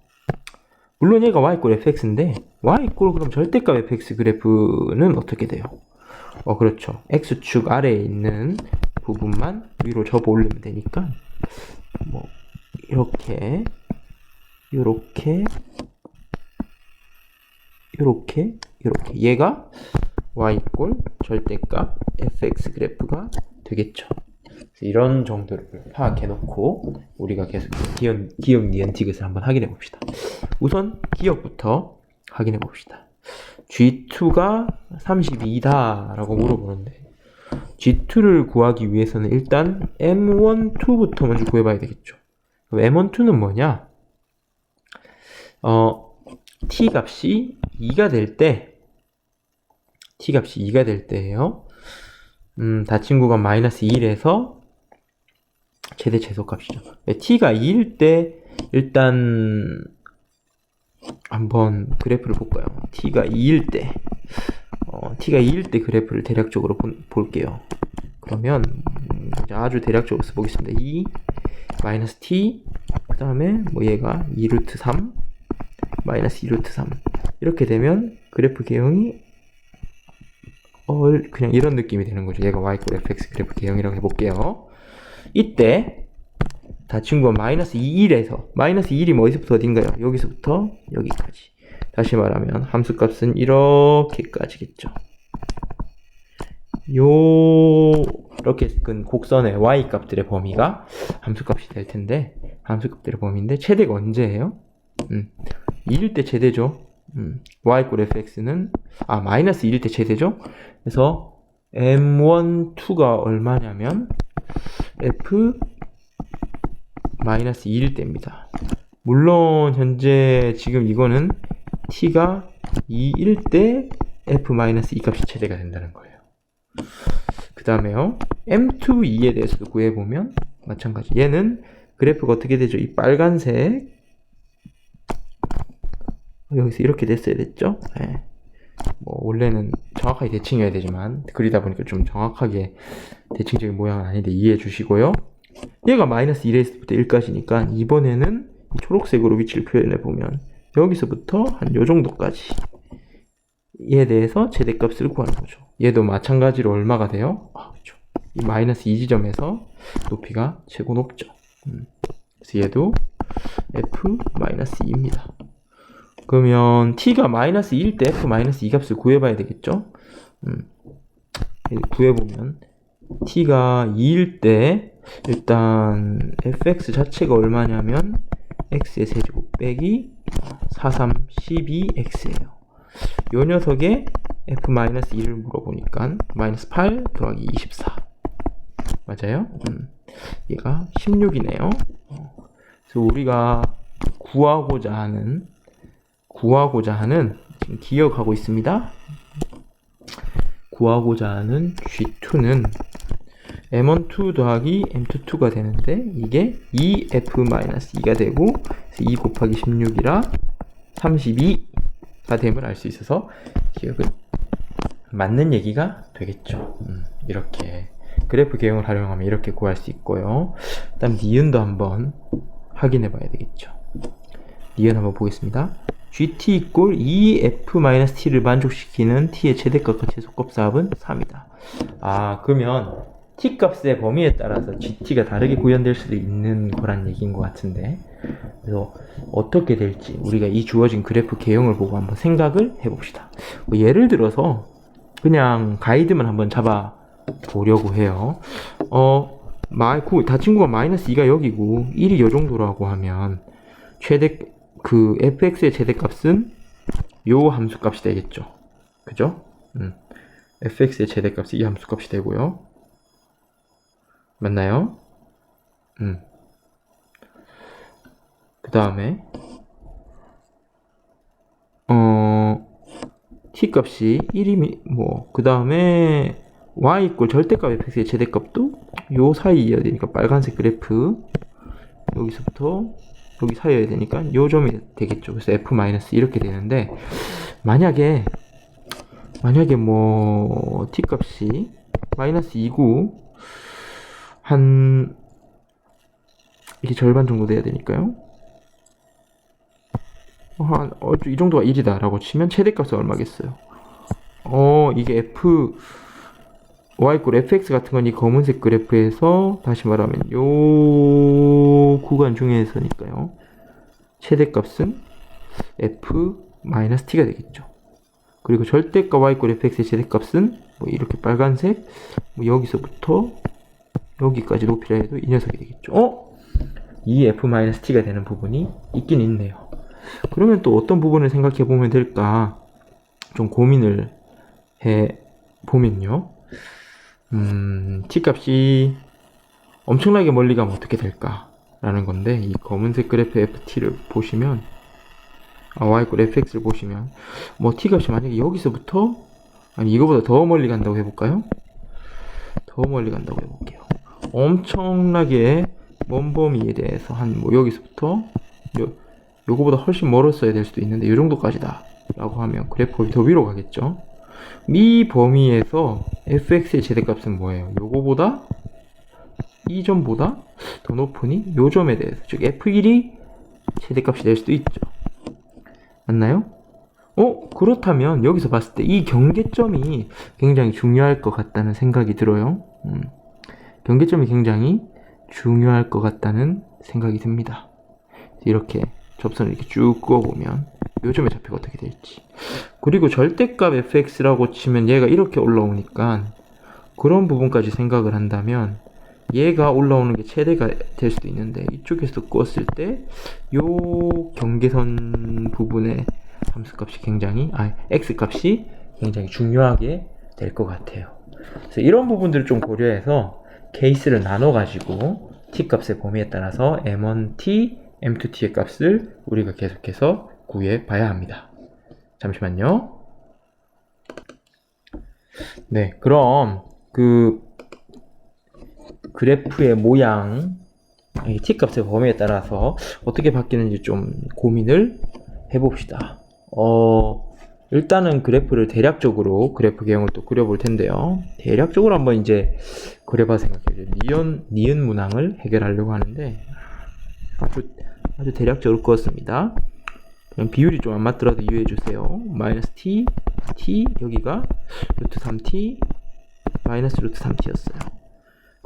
물론 얘가 y fx인데 y 그럼 절대값 fx 그래프는 어떻게 돼요? 그렇죠. x축 아래에 있는 부분만 위로 접어 올리면 되니까 이렇게 얘가 y 절대값 fx 그래프가 되겠죠. 이런 정도를 파악해 놓고 우리가 계속 기억 니은티귿을 한번 확인해 봅시다. 우선 기억부터 확인해 봅시다. G2가 32다 라고 물어보는데 G2를 구하기 위해서는 일단 M12부터 먼저 구해봐야 되겠죠. 그럼 M12는 뭐냐? T 값이 2가 될 때예요. 닫힌 구간 마이너스 1에서 최대 최소값이죠. t가 2일 때 일단 한번 그래프를 볼까요? t가 2일 때 그래프를 대략적으로 볼게요. 그러면 아주 대략적으로 써보겠습니다. 2 마이너스 t 그 다음에 얘가 2루트 3 마이너스 2루트 3 이렇게 되면 그래프 개형이 그냥 이런 느낌이 되는 거죠. 얘가 y fx 그래프 개형이라고 해볼게요. 이때 닫힌 건 마이너스 2일에서 마이너스 2일이 어디서부터 어딘가요? 여기서부터 여기까지. 다시 말하면 함수값은 이렇게까지겠죠. 이렇게 큰 곡선의 y 값들의 범위가 함수값이 될 텐데 함수값들의 범위인데 최대가 언제예요? 2일 때 최대죠. y fx는 마이너스 2일 때 최대죠. 그래서 m12가 얼마냐면 f 마이너스 2일 때입니다. 물론 현재 지금 이거는 t가 2일 때 f 마이너스 2 값이 최대가 된다는 거예요. 그 다음에요 m22에 대해서도 구해보면 마찬가지. 얘는 그래프가 어떻게 되죠? 이 빨간색 여기서 이렇게 됐어야 됐죠? 네. 원래는 정확하게 대칭이어야 되지만 그리다 보니까 좀 정확하게 대칭적인 모양은 아닌데 이해해 주시고요. 얘가 마이너스 1에서부터 1까지니까 이번에는 초록색으로 위치를 표현해 보면 여기서부터 한 요 정도까지 얘에 대해서 최대값을 구하는 거죠. 얘도 마찬가지로 얼마가 돼요? 그렇죠. 이 마이너스 2 지점에서 높이가 최고 높죠. 그래서 얘도 f 마이너스 2입니다. 그러면 t가 마이너스 2일 때 f 마이너스 2 값을 구해봐야 되겠죠? 구해보면 t가 2일 때 일단 fx 자체가 얼마냐면 x의 세제곱 빼기 4312x예요. 요 녀석의 f-1을 물어보니까 마이너스 8 더하기 24 맞아요? 얘가 16이네요. 그래서 우리가 구하고자 하는 지금 기억하고 있습니다. 구하고자 하는 G2는 M12 더하기 M22가 되는데 이게 2F-2가 되고 2 곱하기 16이라 32가 됨을 알 수 있어서 기억은 맞는 얘기가 되겠죠. 이렇게 그래프 개형을 활용하면 이렇게 구할 수 있고요. 그 다음 니은도 한번 확인해 봐야 되겠죠. 니은 한번 보겠습니다. GT 이꼴 2F-T를 만족시키는 T의 최대값과 최소값 합은 3이다. 그러면 T 값의 범위에 따라서 GT가 다르게 구현될 수도 있는 거란 얘기인 것 같은데, 그래서 어떻게 될지 우리가 이 주어진 그래프 개형을 보고 한번 생각을 해봅시다. 예를 들어서 그냥 가이드만 한번 잡아 보려고 해요. 다친구가 마이너스 2가 여기고 1이 요 정도라고 하면 fx의 최대값은 요 함수값이 되겠죠. 그죠? fx의 최대값이 이 함수값이 되고요. 맞나요? 그 다음에 t 값이 1이면 그 다음에 y 이꼴 절대값 fx의 최대값도 요 사이여야 되니까 빨간색 그래프 여기서부터 여기 사이여야 되니까 요 점이 되겠죠. 그래서 f- 이렇게 되는데, 만약에 t 값이 마이너스 2고 이게 절반 정도 돼야 되니까요. 이 정도가 1이다 라고 치면 최대값은 얼마겠어요? 이게 y 꼴 fx 같은 건 이 검은색 그래프에서 다시 말하면 요 구간 중에서니까요. 최대값은 f-t가 되겠죠. 그리고 절대값 y 꼴 fx의 최대값은 이렇게 빨간색 여기서부터 여기까지 높이라 해도 이 녀석이 되겠죠. 이 f-t가 되는 부분이 있긴 있네요. 그러면 또 어떤 부분을 생각해 보면 될까 좀 고민을 해 보면요. t 값이 엄청나게 멀리 가면 어떻게 될까 라는 건데, 이 검은색 그래프 ft를 보시면 y 꼴 fx를 보시면 t 값이 만약에 여기서부터 이거보다 더 멀리 간다고 해볼까요? 더 멀리 간다고 해볼게요. 엄청나게 먼 범위에 대해서 여기서부터 요거보다 훨씬 멀었어야 될 수도 있는데 요 정도까지다 라고 하면 그래프가 더 위로 가겠죠. 이 범위에서 fx의 최대값은 뭐예요? 요거보다 이 점보다 더 높으니 요 점에 대해서, 즉 f1이 최대값이 될 수도 있죠. 맞나요? 그렇다면 여기서 봤을 때 이 경계점이 굉장히 중요할 것 같다는 생각이 들어요. 경계점이 굉장히 중요할 것 같다는 생각이 듭니다. 이렇게 접선을 이렇게 쭉 그어보면 요점의 좌표가 어떻게 될지. 그리고 절대값 fx라고 치면 얘가 이렇게 올라오니까 그런 부분까지 생각을 한다면 얘가 올라오는 게 최대가 될 수도 있는데, 이쪽에서 껐을 때 요 경계선 부분의 함수값이 x값이 굉장히 중요하게 될 것 같아요. 그래서 이런 부분들을 좀 고려해서 케이스를 나눠 가지고 t 값의 범위에 따라서 m1t, m2t의 값을 우리가 계속해서 구해 봐야 합니다. 잠시만요. 네, 그럼 그래프의 모양, t 값의 범위에 따라서 어떻게 바뀌는지 좀 고민을 해봅시다. 일단은 그래프를 대략적으로 그래프 개형을 또 그려볼 텐데요. 대략적으로 한번 이제 그려봐서 생각해요. 니은 문항을 해결하려고 하는데 아주 대략적으로 그었습니다. 그냥 비율이 좀 안 맞더라도 이해해 주세요. 마이너스 t, 여기가 루트 3t, 마이너스 루트 3t였어요.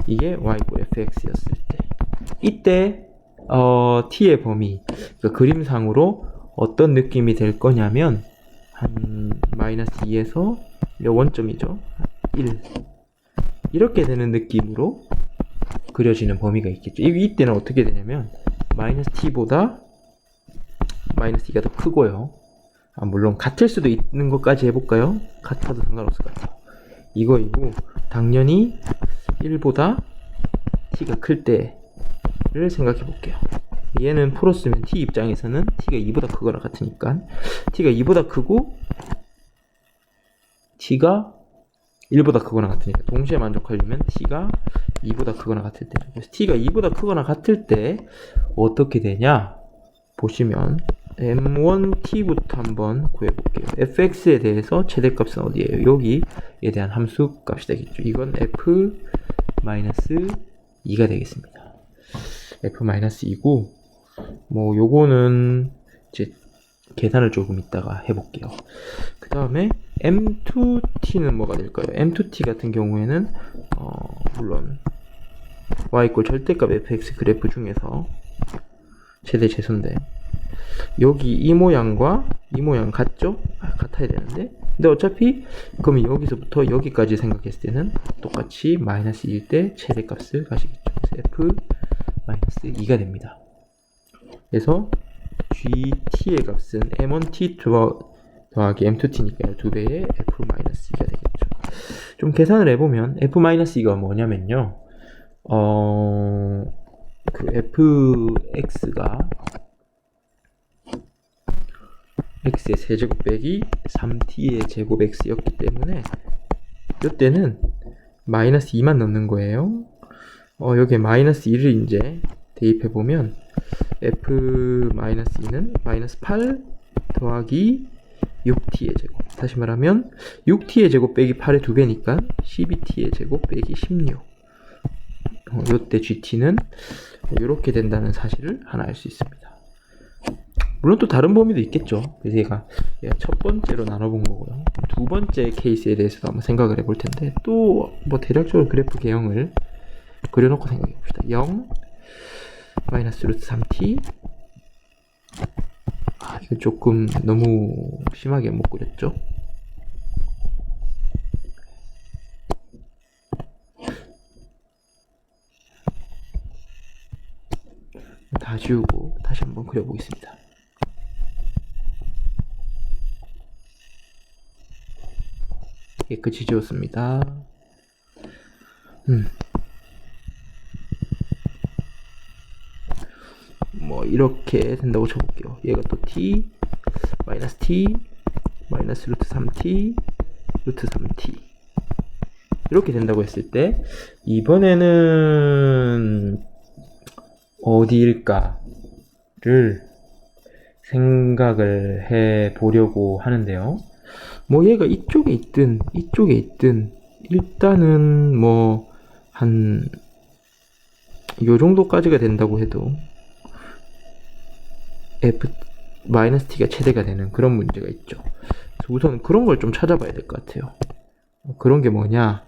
이게 y 꼴 fx였을 때, 이때 t의 범위, 그림상으로 어떤 느낌이 될 거냐면 한 마이너스 2에서 원점이죠. 1 이렇게 되는 느낌으로 그려지는 범위가 있겠죠. 이때는 어떻게 되냐면 마이너스 t보다 마이너스 2가 더 크고요. 물론 같을 수도 있는 것까지 해볼까요? 같아도 상관없을 것 같아요. 이거이고, 당연히 1보다 t가 클 때를 생각해 볼게요. 얘는 풀었으면 t 입장에서는 t가 2보다 크거나 같으니까 t가 2보다 크고 t가 1보다 크거나 같으니까 동시에 만족하려면 t가 2보다 크거나 같을 때. 그래서 t가 2보다 크거나 같을 때 어떻게 되냐? 보시면 m1t부터 한번 구해볼게요. fx에 대해서 최대값은 어디예요? 여기에 대한 함수 값이 되겠죠. 이건 f-2가 되겠습니다. f-2고 뭐 요거는 이제 계산을 조금 이따가 해볼게요. 그 다음에 m2t는 뭐가 될까요? m2t 같은 경우에는 물론 y = 절대값 fx 그래프 중에서 최대 최소인데 여기 이 모양과 이 모양 같죠? 같아야 되는데 근데 어차피 그러면 여기서부터 여기까지 생각했을 때는 똑같이 -2일 때 최대값을 가시겠죠. 그래서 f-2가 됩니다. 그래서 gt의 값은 m1t 더하기 m2t니까요. 2배의 f-2가 되겠죠. 좀 계산을 해보면 f-2가 뭐냐면요. 그 fx가 x의 세제곱 빼기 3t의 제곱 x였기 때문에 이때는 -2만 넣는 거예요. 여기에 -1을 이제 대입해보면 f-2는 -8 더하기 6t의 제곱. 다시 말하면 6t의 제곱 빼기 8의 2배니까 12t의 제곱 빼기 16. 이때 gt는 이렇게 된다는 사실을 하나 알 수 있습니다. 물론 또 다른 범위도 있겠죠. 그래서 얘가 첫 번째로 나눠본 거고요. 두 번째 케이스에 대해서도 한번 생각을 해볼 텐데 또 뭐 대략적으로 그래프 개형을 그려놓고 생각해 봅시다. 0 -√3t 이거 조금 너무 심하게 못 그렸죠? 다 지우고 다시 한번 그려보겠습니다. 깨끗이 지웠습니다. 뭐 이렇게 된다고 쳐볼게요. 얘가 또 t, -t, -√3t, √3t 이렇게 된다고 했을 때 이번에는 어디일까를 생각을 해 보려고 하는데요. 뭐 얘가 이쪽에 있든 이쪽에 있든 일단은 뭐 한 요 정도까지가 된다고 해도 f-t가 최대가 되는 그런 문제가 있죠. 그래서 우선 그런 걸 좀 찾아봐야 될 것 같아요. 그런 게 뭐냐?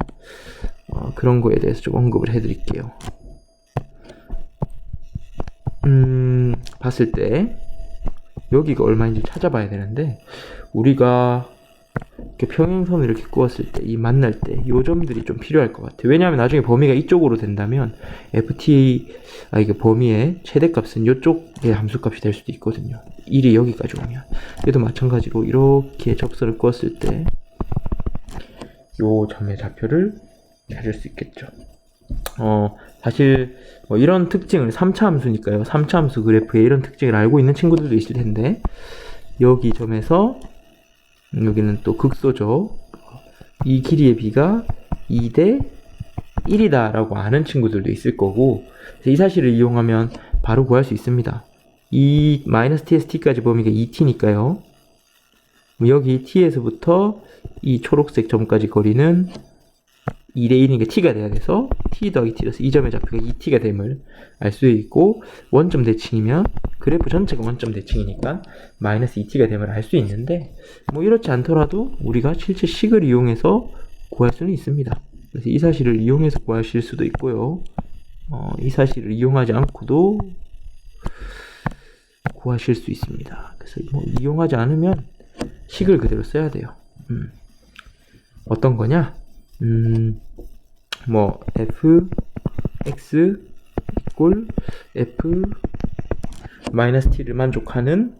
그런 거에 대해서 좀 언급을 해드릴게요. 봤을 때 여기가 얼마인지 찾아봐야 되는데 우리가 이렇게 평행선을 이렇게 꾸었을 때 이 만날 때 이 점들이 좀 필요할 것 같아요. 왜냐하면 나중에 범위가 이쪽으로 된다면 이게 범위의 최대값은 이쪽의 함수값이 될 수도 있거든요. 1이 여기까지 오면 얘도 마찬가지로 이렇게 접선을 꾸었을 때 요 점의 좌표를 찾을 수 있겠죠. 사실 뭐 이런 특징을 3차 함수니까요. 3차 함수 그래프에 이런 특징을 알고 있는 친구들도 있을 텐데 여기 점에서 여기는 또 극소죠. 이 길이의 비가 2대 1이다 라고 아는 친구들도 있을 거고 이 사실을 이용하면 바로 구할 수 있습니다. 이 -t에서 t까지 범위가 2t니까요. 여기 t에서부터 이 초록색 점까지 거리는 2대 1이니까 t가 돼야 돼서 t 더하기 t라서 이 점의 좌표가 2t가 됨을 알 수 있고 원점 대칭이면 그래프 전체가 원점 대칭이니까 -2t가 됨을 알 수 있는데 뭐 이렇지 않더라도 우리가 실제 식을 이용해서 구할 수는 있습니다. 그래서 이 사실을 이용해서 구하실 수도 있고요. 이 사실을 이용하지 않고도 구하실 수 있습니다. 그래서 뭐 이용하지 않으면 식을 그대로 써야 돼요. 어떤 거냐? 뭐 f(x) f-t를 만족하는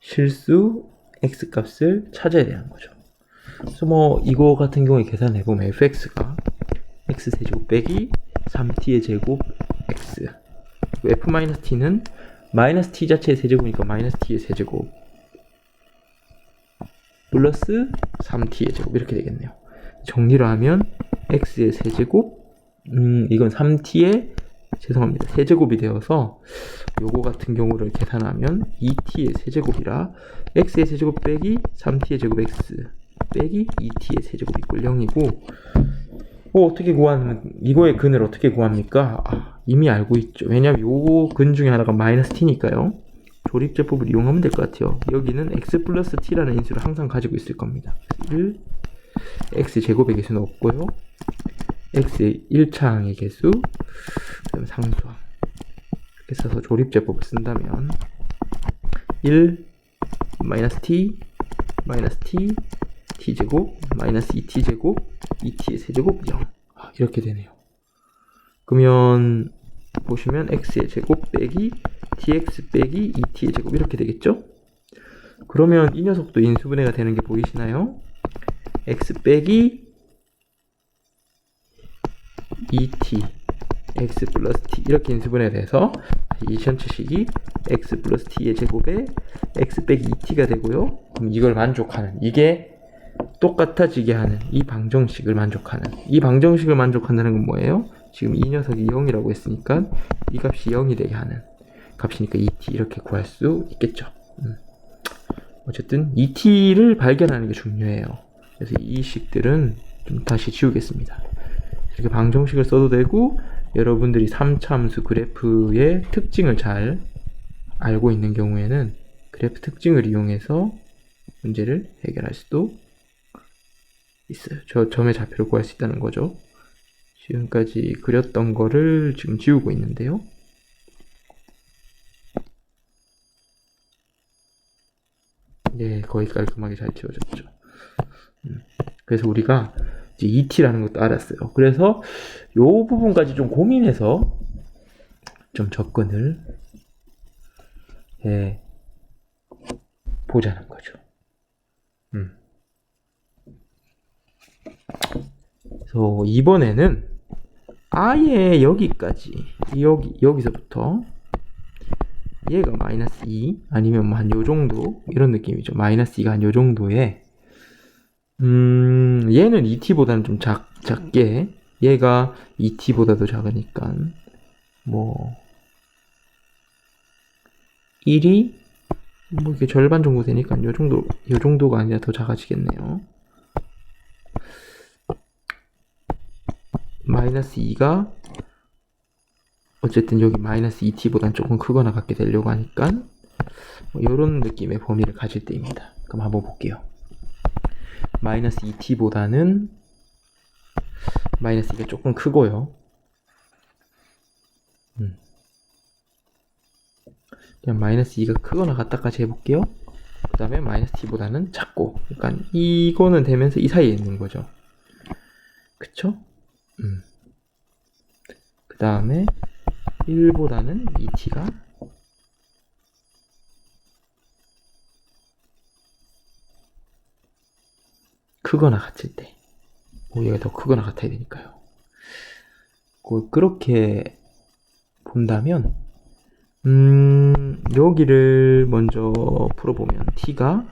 실수 x 값을 찾아야 되는 거죠. 그래서 뭐 이거 같은 경우에 계산해보면 fx가 x세제곱 빼기 3t의 제곱 x f-t는 -t 자체의 세제곱이니까 -t의 세제곱 플러스 3t의 제곱 이렇게 되겠네요. 정리를 하면 x의 세제곱, 이건 3t의 죄송합니다. 세제곱이 되어서 요거 같은 경우를 계산하면 2t의 세제곱이라 x의 세제곱 빼기 3t의 제곱 x 빼기 2t의 세제곱 이꼴 0이고 어떻게 구하는 이거의 근을 어떻게 구합니까? 이미 알고 있죠. 왜냐면 요 근 중에 하나가 마이너스 t니까요. 조립제법을 이용하면 될 것 같아요. 여기는 x 플러스 t라는 인수를 항상 가지고 있을 겁니다. 1, x 제곱의 개수는 없고요. x의 1차항의 개수, 그다음에 상수항. 이렇게 써서 조립제법을 쓴다면 1 마이너스 t t제곱 마이너스 2t제곱 2t의 세제곱 0 이렇게 되네요. 그러면 보시면 x의 제곱 빼기 tx 빼기 2t의 제곱 이렇게 되겠죠? 그러면 이 녀석도 인수분해가 되는 게 보이시나요? x 빼기 2t x 플러스 t 이렇게 인수분해가 돼서 이 전체식이 x 플러스 t의 제곱에 x 빼기 2t가 되고요. 그럼 이걸 만족하는 이게 똑같아지게 하는 이 방정식을 만족하는 이 방정식을 만족한다는 건 뭐예요? 지금 이 녀석이 0이라고 했으니까 이 값이 0이 되게 하는 값이니까 2t 이렇게 구할 수 있겠죠. 어쨌든 2t를 발견하는 게 중요해요. 그래서 이 식들은 좀 다시 지우겠습니다. 이렇게 방정식을 써도 되고 여러분들이 3차 함수 그래프의 특징을 잘 알고 있는 경우에는 그래프 특징을 이용해서 문제를 해결할 수도 있어요. 저 점의 좌표를 구할 수 있다는 거죠. 지금까지 그렸던 거를 지금 지우고 있는데요. 네, 거의 깔끔하게 잘 지워졌죠. 그래서 우리가 이제 ET라는 것도 알았어요. 그래서 요 부분까지 좀 고민해서 좀 접근을 해 보자는 거죠. 그래서 이번에는 아예 여기까지 여기서부터 얘가 마이너스 2 아니면 뭐 한 요정도 이런 느낌이죠. 마이너스 2가 한 요정도에 얘는 2t보다는 좀 작게 얘가 2t보다도 작으니까 뭐 1이 뭐 이게 절반 정도 되니까 요 정도가 아니라 더 작아지겠네요. 마이너스 2가 어쨌든 여기 마이너스 2t보다는 조금 크거나 같게 되려고 하니까 뭐 이런 느낌의 범위를 가질 때입니다. 그럼 한번 볼게요. 마이너스 2t보다는 마이너스 2가 조금 크고요. 그냥 마이너스 2가 크거나 같다까지 해볼게요. 그 다음에 마이너스 t보다는 작고 그러니까 이거는 되면서 이 사이에 있는 거죠. 그쵸? 그 다음에 1보다는 2t가 크거나 같을 때 얘가 더 크거나 같아야 되니까요. 그렇게 본다면 여기를 먼저 풀어보면 t가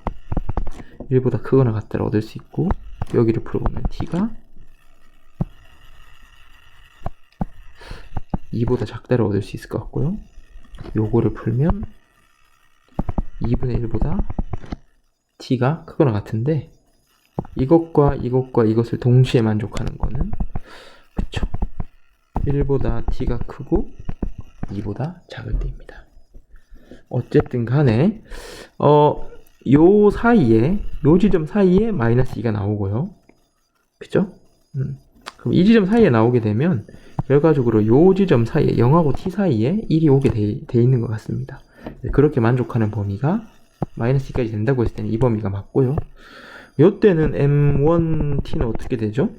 1보다 크거나 같다를 얻을 수 있고 여기를 풀어보면 t가 2보다 작다를 얻을 수 있을 것 같고요. 요거를 풀면 2분의 1보다 t가 크거나 같은데 이것과 이것을 동시에 만족하는 거는 그쵸 1보다 t가 크고 2보다 작을 때입니다. 어쨌든 간에 요 사이에 요 지점 사이에 마이너스 2가 나오고요. 그쵸? 그럼 이 지점 사이에 나오게 되면 결과적으로 요 지점 사이에 0하고 t 사이에 1이 오게 돼 있는 것 같습니다. 그렇게 만족하는 범위가 마이너스 2까지 된다고 했을 때는 이 범위가 맞고요. 요때는 m1t는 어떻게 되죠?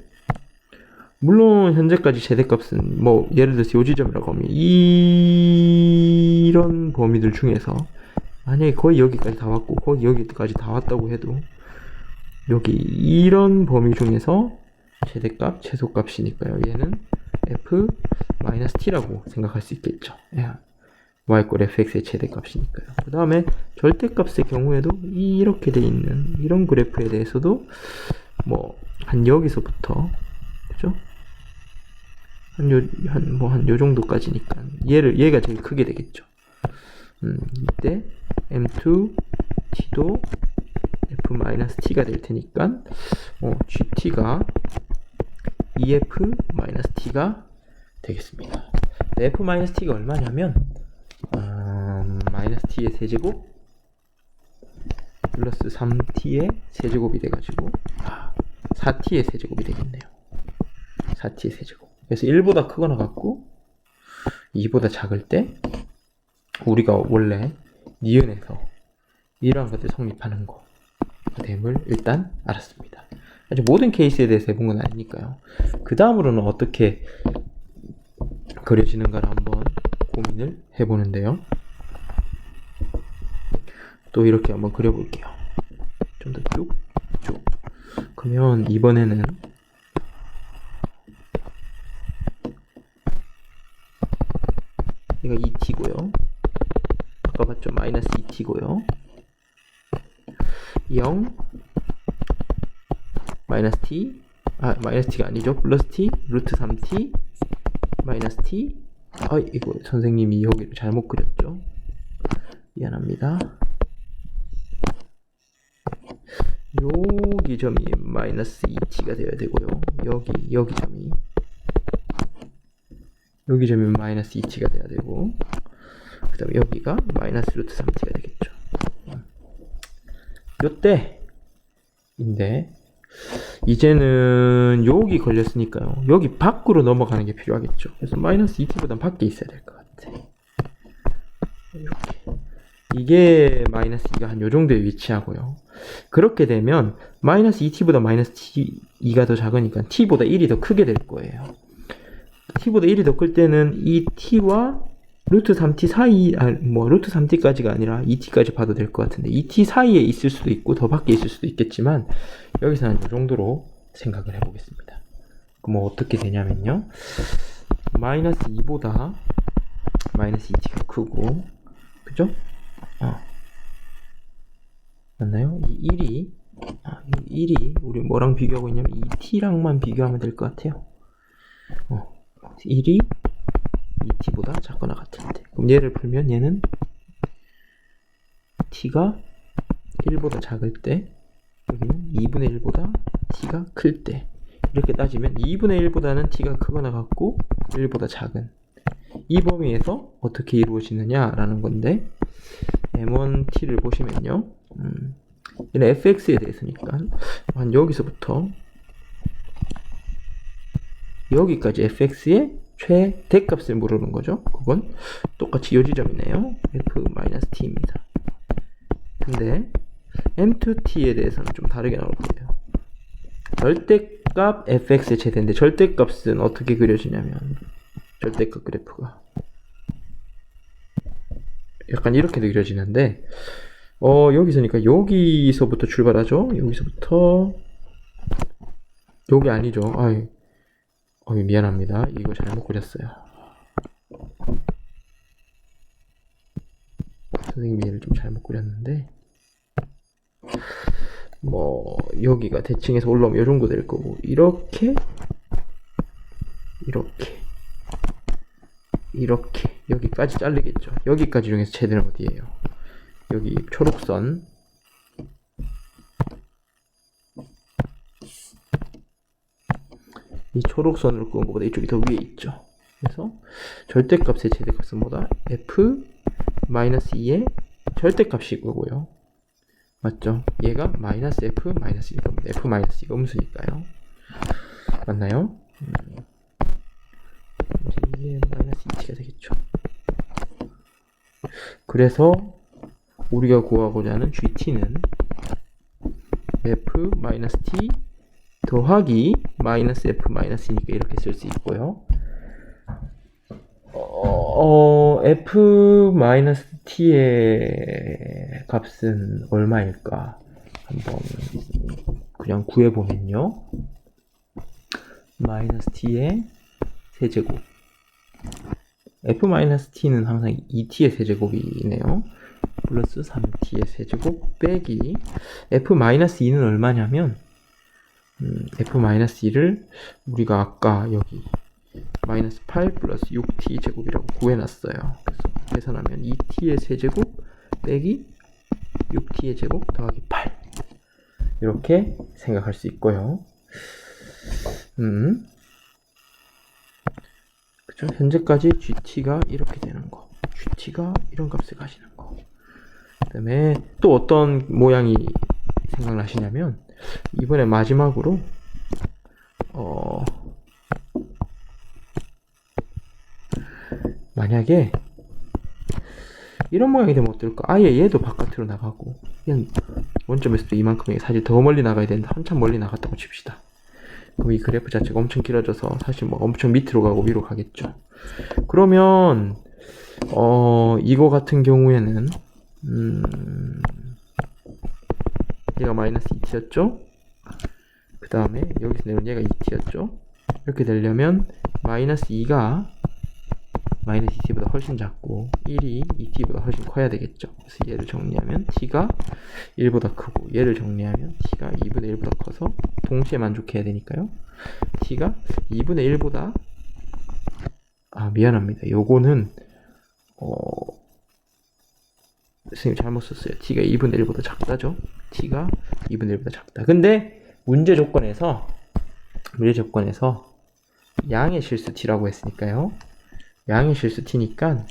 물론 현재까지 최대값은 뭐 예를 들어서 요 지점이라고 하면 이런 범위들 중에서 만약에 거의 여기까지 다 왔고 거의 여기까지 다 왔다고 해도 여기 이런 범위 중에서 최대값, 최소값이니까요. 얘는 f-t라고 생각할 수 있겠죠. y꼴 fx의 최대값이니까요. 그 다음에 절대값의 경우에도 이렇게 돼 있는 이런 그래프에 대해서도 뭐 한 여기서부터, 그죠? 한 요 정도까지니까 얘가 제일 크게 되겠죠. 이때 m2t도 f-t가 될 테니까 gt가 ef-t가 되겠습니다. f-t가 얼마냐면 -t의 세제곱 플러스 3t의 세제곱이 돼가지고 4t의 세제곱이 되겠네요. 4t의 세제곱. 그래서 1보다 크거나 같고 2보다 작을 때 우리가 원래 니은에서 이러한 것들 성립하는 거 됨을 일단 알았습니다. 아직 모든 케이스에 대해서 해본 건 아니니까요. 그 다음으로는 어떻게 그려지는가를 한번 고민을 해보는데요. 또 이렇게 한번 그려볼게요. 좀 더 쭉. 그러면 이번에는 얘가 2t고요. 아까 봤죠? 마이너스 2t고요. 0 마이너스 t 마이너스 t가 아니죠. 플러스 t 루트 3t 마이너스 t 이거 선생님이 여기를 잘못 그렸죠. 미안합니다. 여기 점이 마이너스 2t가 되어야 되고요. 여기 점이 마이너스 2t가 돼야 되고, 그 다음에 여기가 마이너스 루트 3t가 되겠죠. 요때인데 이제는 여기 걸렸으니까요. 여기 밖으로 넘어가는 게 필요하겠죠. 그래서 마이너스 2t보단 밖에 있어야 될 것 같아. 이렇게. 이게 마이너스 2가 한 요 정도에 위치하고요. 그렇게 되면 마이너스 2t보다 마이너스 2가 더 작으니까 t보다 1이 더 크게 될 거예요. t보다 1이 더 클 때는 이 t와 루트 3t 사이, 루트 3t까지가 아니라 2t까지 봐도 될 것 같은데 2t 사이에 있을 수도 있고 더 밖에 있을 수도 있겠지만 여기서는 이 정도로 생각을 해보겠습니다. 그럼 어떻게 되냐면요. 마이너스 2보다 마이너스 2t가 크고, 그죠? 맞나요? 이 1이 우리 뭐랑 비교하고 있냐면 이 t랑만 비교하면 될 것 같아요. 1이 2t보다 작거나 같을 때. 그럼 얘를 풀면 얘는 t가 1보다 작을 때, 여기는 2분의 1보다 t가 클 때. 이렇게 따지면 2분의 1보다는 t가 크거나 같고 1보다 작은 이 범위에서 어떻게 이루어지느냐라는 건데, m1t를 보시면요. 얘는 fx에 대해서니까 한 여기서부터 여기까지 fx의 최대값을 물으는 거죠. 그건 똑같이 요 지점이네요. f-t입니다. 근데 m2t에 대해서는 좀 다르게 나올 거예요. 절대값 fx의 최대인데 절대값은 어떻게 그려지냐면 절대값 그래프가 약간 이렇게 그려지는데 여기서니까 여기서부터 출발하죠. 여기서부터 여기 아니죠. 미안합니다. 이거 잘못 그렸어요. 선생님이 얘를 좀 잘못 그렸는데 여기가 대칭해서 올라오면 이 정도 될 거고, 이렇게 여기까지 잘리겠죠. 여기까지 중에서 최대는 어디예요? 여기 초록선, 이 초록선을 끄는 것보다 이쪽이 더 위에 있죠. 그래서 절대값의 최대값은 뭐다? f-2의 절대값이 거고요. 맞죠? 얘가 마이너스 f-2가 겁니다. f-2가 음수니까요. 맞나요? 이게 마이너스 2t가 되겠죠. 그래서 우리가 구하고자 하는 gt는 f-t 더하기 마이너스 f-2니까 이렇게 쓸 수 있고요. f-t의 값은 얼마일까? 한번 그냥 구해보면요. 마이너스 t의 세제곱. f-t는 항상 2t의 세제곱이네요. 플러스 3t의 세제곱 빼기 f-2는 얼마냐면 f-2를 우리가 아까 여기 마이너스 8 플러스 6t 제곱이라고 구해놨어요. 그래서 계산하면 2t의 세제곱 빼기 6t의 제곱 더하기 8 이렇게 생각할 수 있고요. 그쵸? 현재까지 GT가 이렇게 되는 거, GT가 이런 값을 가지는 거. 그 다음에 또 어떤 모양이 생각나시냐면 이번에 마지막으로 만약에 이런 모양이 되면 어떨까? 아예 얘도 바깥으로 나가고 그냥 원점에서도 이만큼의 사실 더 멀리 나가야 되는데 한참 멀리 나갔다고 칩시다. 그럼 이 그래프 자체가 엄청 길어져서 사실 뭐 엄청 밑으로 가고 위로 가겠죠. 그러면 이거 같은 경우에는 얘가 마이너스 2t였죠? 그 다음에 여기서 내려온 얘가 2t였죠? 이렇게 되려면 마이너스 2가 마이너스 2t보다 훨씬 작고 1이 2t보다 훨씬 커야 되겠죠. 그래서 얘를 정리하면 t가 1보다 크고 얘를 정리하면 t가 2분의 1보다 커서 동시에 만족해야 되니까요. t가 2분의 1보다 미안합니다. 요거는 선생님 잘못 썼어요. t가 2분의 1보다 작다죠. t가 2분의 1보다 작다. 근데 문제 조건에서 양의 실수 t라고 했으니까요. 양의 실수 t니까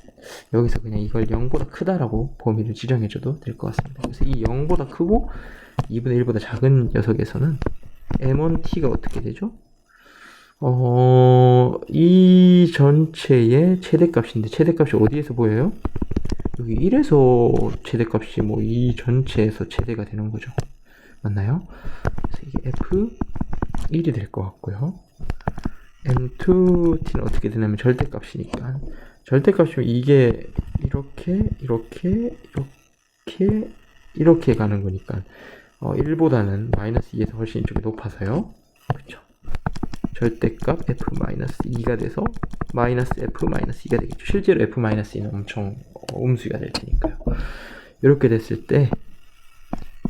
여기서 그냥 이걸 0보다 크다라고 범위를 지정해줘도 될 것 같습니다. 그래서 이 0보다 크고 2분의 1보다 작은 녀석에서는 m1t가 어떻게 되죠? 이 전체의 최대값인데 최대값이 어디에서 보여요? 여기 1에서 최대값이 뭐 이 전체에서 최대가 되는 거죠. 맞나요? 그래서 이게 f1이 될 것 같고요. m2t는 어떻게 되냐면 절대값이니까 절대값이면 이게 이렇게 가는 거니까 1보다는 마이너스 2에서 훨씬 이쪽이 높아서요. 그렇죠? 절대값 f-2가 돼서 마이너스 f-2가 되겠죠. 실제로 f-2는 엄청 음수가 될 테니까요. 이렇게 됐을 때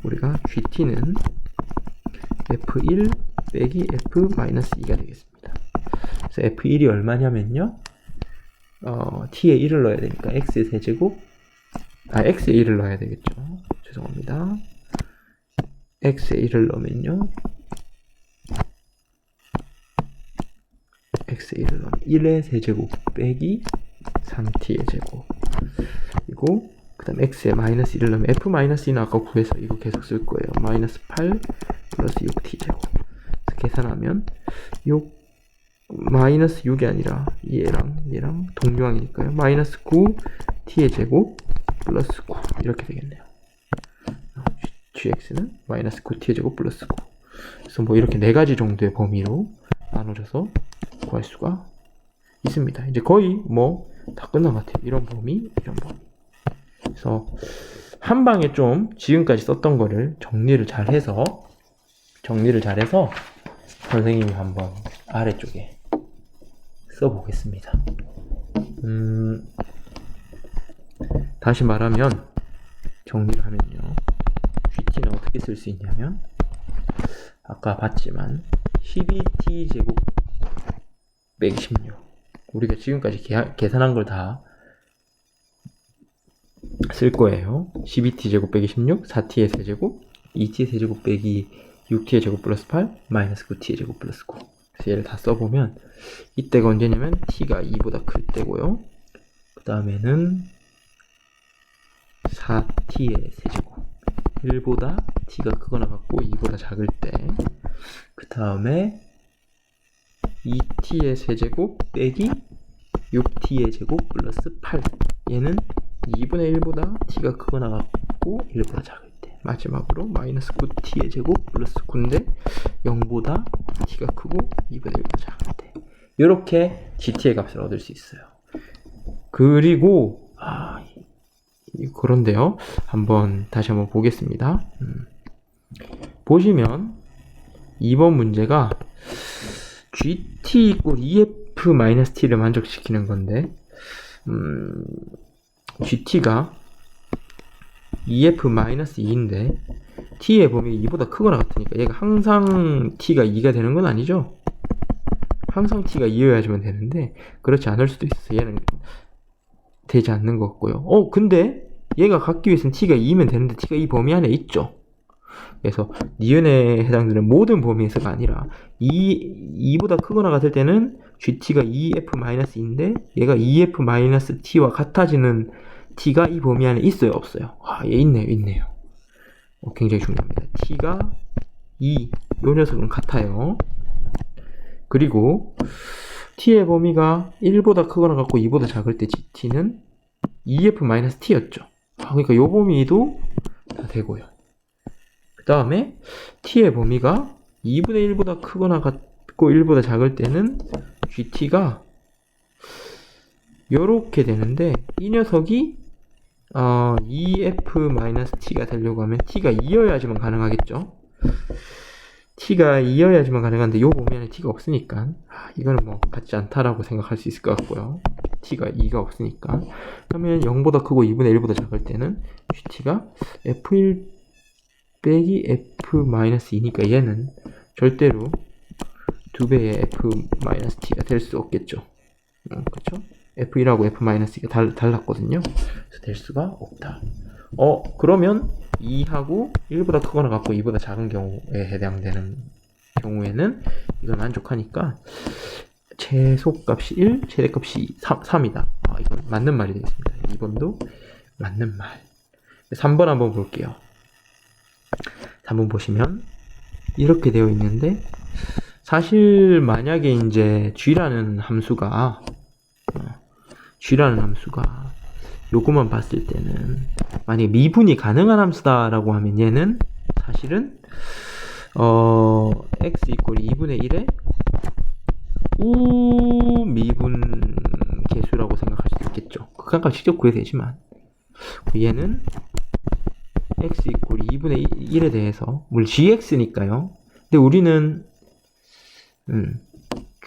우리가 GT는 f1 빼기 f-2가 되겠습니다. 그래서 f1이 얼마냐면요. t에 1을 넣어야 되니까 x의 세제곱 x에 1을 넣어야 되겠죠. 죄송합니다. x에 1을 넣으면요. x에 1을 넣으면 1의 세제곱 빼기 3t의 제곱 그리고 그 다음 x에 마이너스 1을 넣으면 f-2는 아까 구해서 이거 계속 쓸 거예요. 마이너스 8 플러스 6t 제곱 그래서 계산하면 마이너스 6이 아니라 얘랑 동류항이니까요. 마이너스 9 t의 제곱 플러스 9 이렇게 되겠네요. gx는 마이너스 9 t의 제곱 플러스 9 그래서 뭐 이렇게 4가지 정도의 범위로 나눠져서 구할 수가 있습니다. 이제 거의 뭐 다 끝난 것 같아요. 이런 범위. 그래서 한 방에 좀 지금까지 썼던 거를 정리를 잘 해서 선생님이 한번 아래쪽에 써보겠습니다. 다시 말하면 정리를 하면요. GT는 어떻게 쓸 수 있냐면 아까 봤지만 12t 제곱 빼기 16 우리가 지금까지 계산한 걸 다 쓸 거예요. 12t 제곱 빼기 16 4t의 세제곱 2t의 세제곱 빼기 6t의 제곱 플러스 8 마이너스 9t의 제곱 플러스 9 그래서 얘를 다 써보면 이때가 언제냐면 t가 2보다 클 때고요. 그 다음에는 4t의 세제곱 1보다 t가 크거나 같고 2보다 작을 때 그 다음에 2t의 세제곱 빼기 6t의 제곱 플러스 8 얘는 2분의 1보다 t가 크거나 같고 1보다 작을 때 마지막으로 마이너스 9t의 제곱 플러스 9인데 0보다 t가 크고 2분의 1보다 작을 때 이렇게 GT의 값을 얻을 수 있어요. 그리고 그런데요. 다시 한번 보겠습니다. 보시면 2번 문제가 GT 이꼴 EF-T를 만족시키는 건데 GT가 EF-2인데 t의 범위가 2보다 크거나 같으니까 얘가 항상 t가 2가 되는 건 아니죠. 항상 t가 2여야지만 되는데 그렇지 않을 수도 있어서 얘는 되지 않는 것 같고요. 근데 얘가 갖기 위해서는 t가 2면 되는데 t가 이 범위 안에 있죠. 그래서 니은에 해당되는 모든 범위에서가 아니라 2보다 크거나 같을 때는 gt가 2f-in데 얘가 2f-t와 같아지는 t가 이 범위 안에 있어요, 없어요? 얘 있네요. 굉장히 중요합니다. t가 2, 요 녀석은 같아요. 그리고 t의 범위가 1보다 크거나 같고 2보다 작을 때 gt는 2f-t였죠. 그러니까 요 범위도 다 되고요. 그 다음에 t의 범위가 2분의 1보다 크거나 같고 1보다 작을 때는 gt가 요렇게 되는데 이 녀석이 2f-t가 되려고 하면 t가 2여야지만 가능하겠죠. t가 2여야지만 가능한데 요 범위 안에 t가 없으니까 이거는 뭐 같지 않다라고 생각할 수 있을 것 같고요. t가 2가 없으니까. 그러면 0보다 크고 2분의 1보다 작을 때는 gt가 f1 빼기 f-2니까 얘는 절대로 2배의 f-t가 될 수 없겠죠. 그쵸? f1하고 f-2가 달랐거든요. 그래서 될 수가 없다. 그러면 2하고 1보다 크거나 같고 2보다 작은 경우에 해당되는 경우에는 이걸 만족하니까 최소값이 1, 최대값이 3이다. 이건 맞는 말이 되겠습니다. 2번도 맞는 말. 3번 한번 볼게요. 3번 보시면 이렇게 되어 있는데 사실 만약에 이제 g라는 함수가 요거만 봤을 때는 만약에 미분이 가능한 함수다라고 하면 얘는 사실은 x 이퀄 2분의 1의 우미분 계수라고 생각할 수 있겠죠. 극한값 직접 구해도 되지만 얘는 x 이퀄 2분의 1에 대해서 물론 gx니까요. 근데 우리는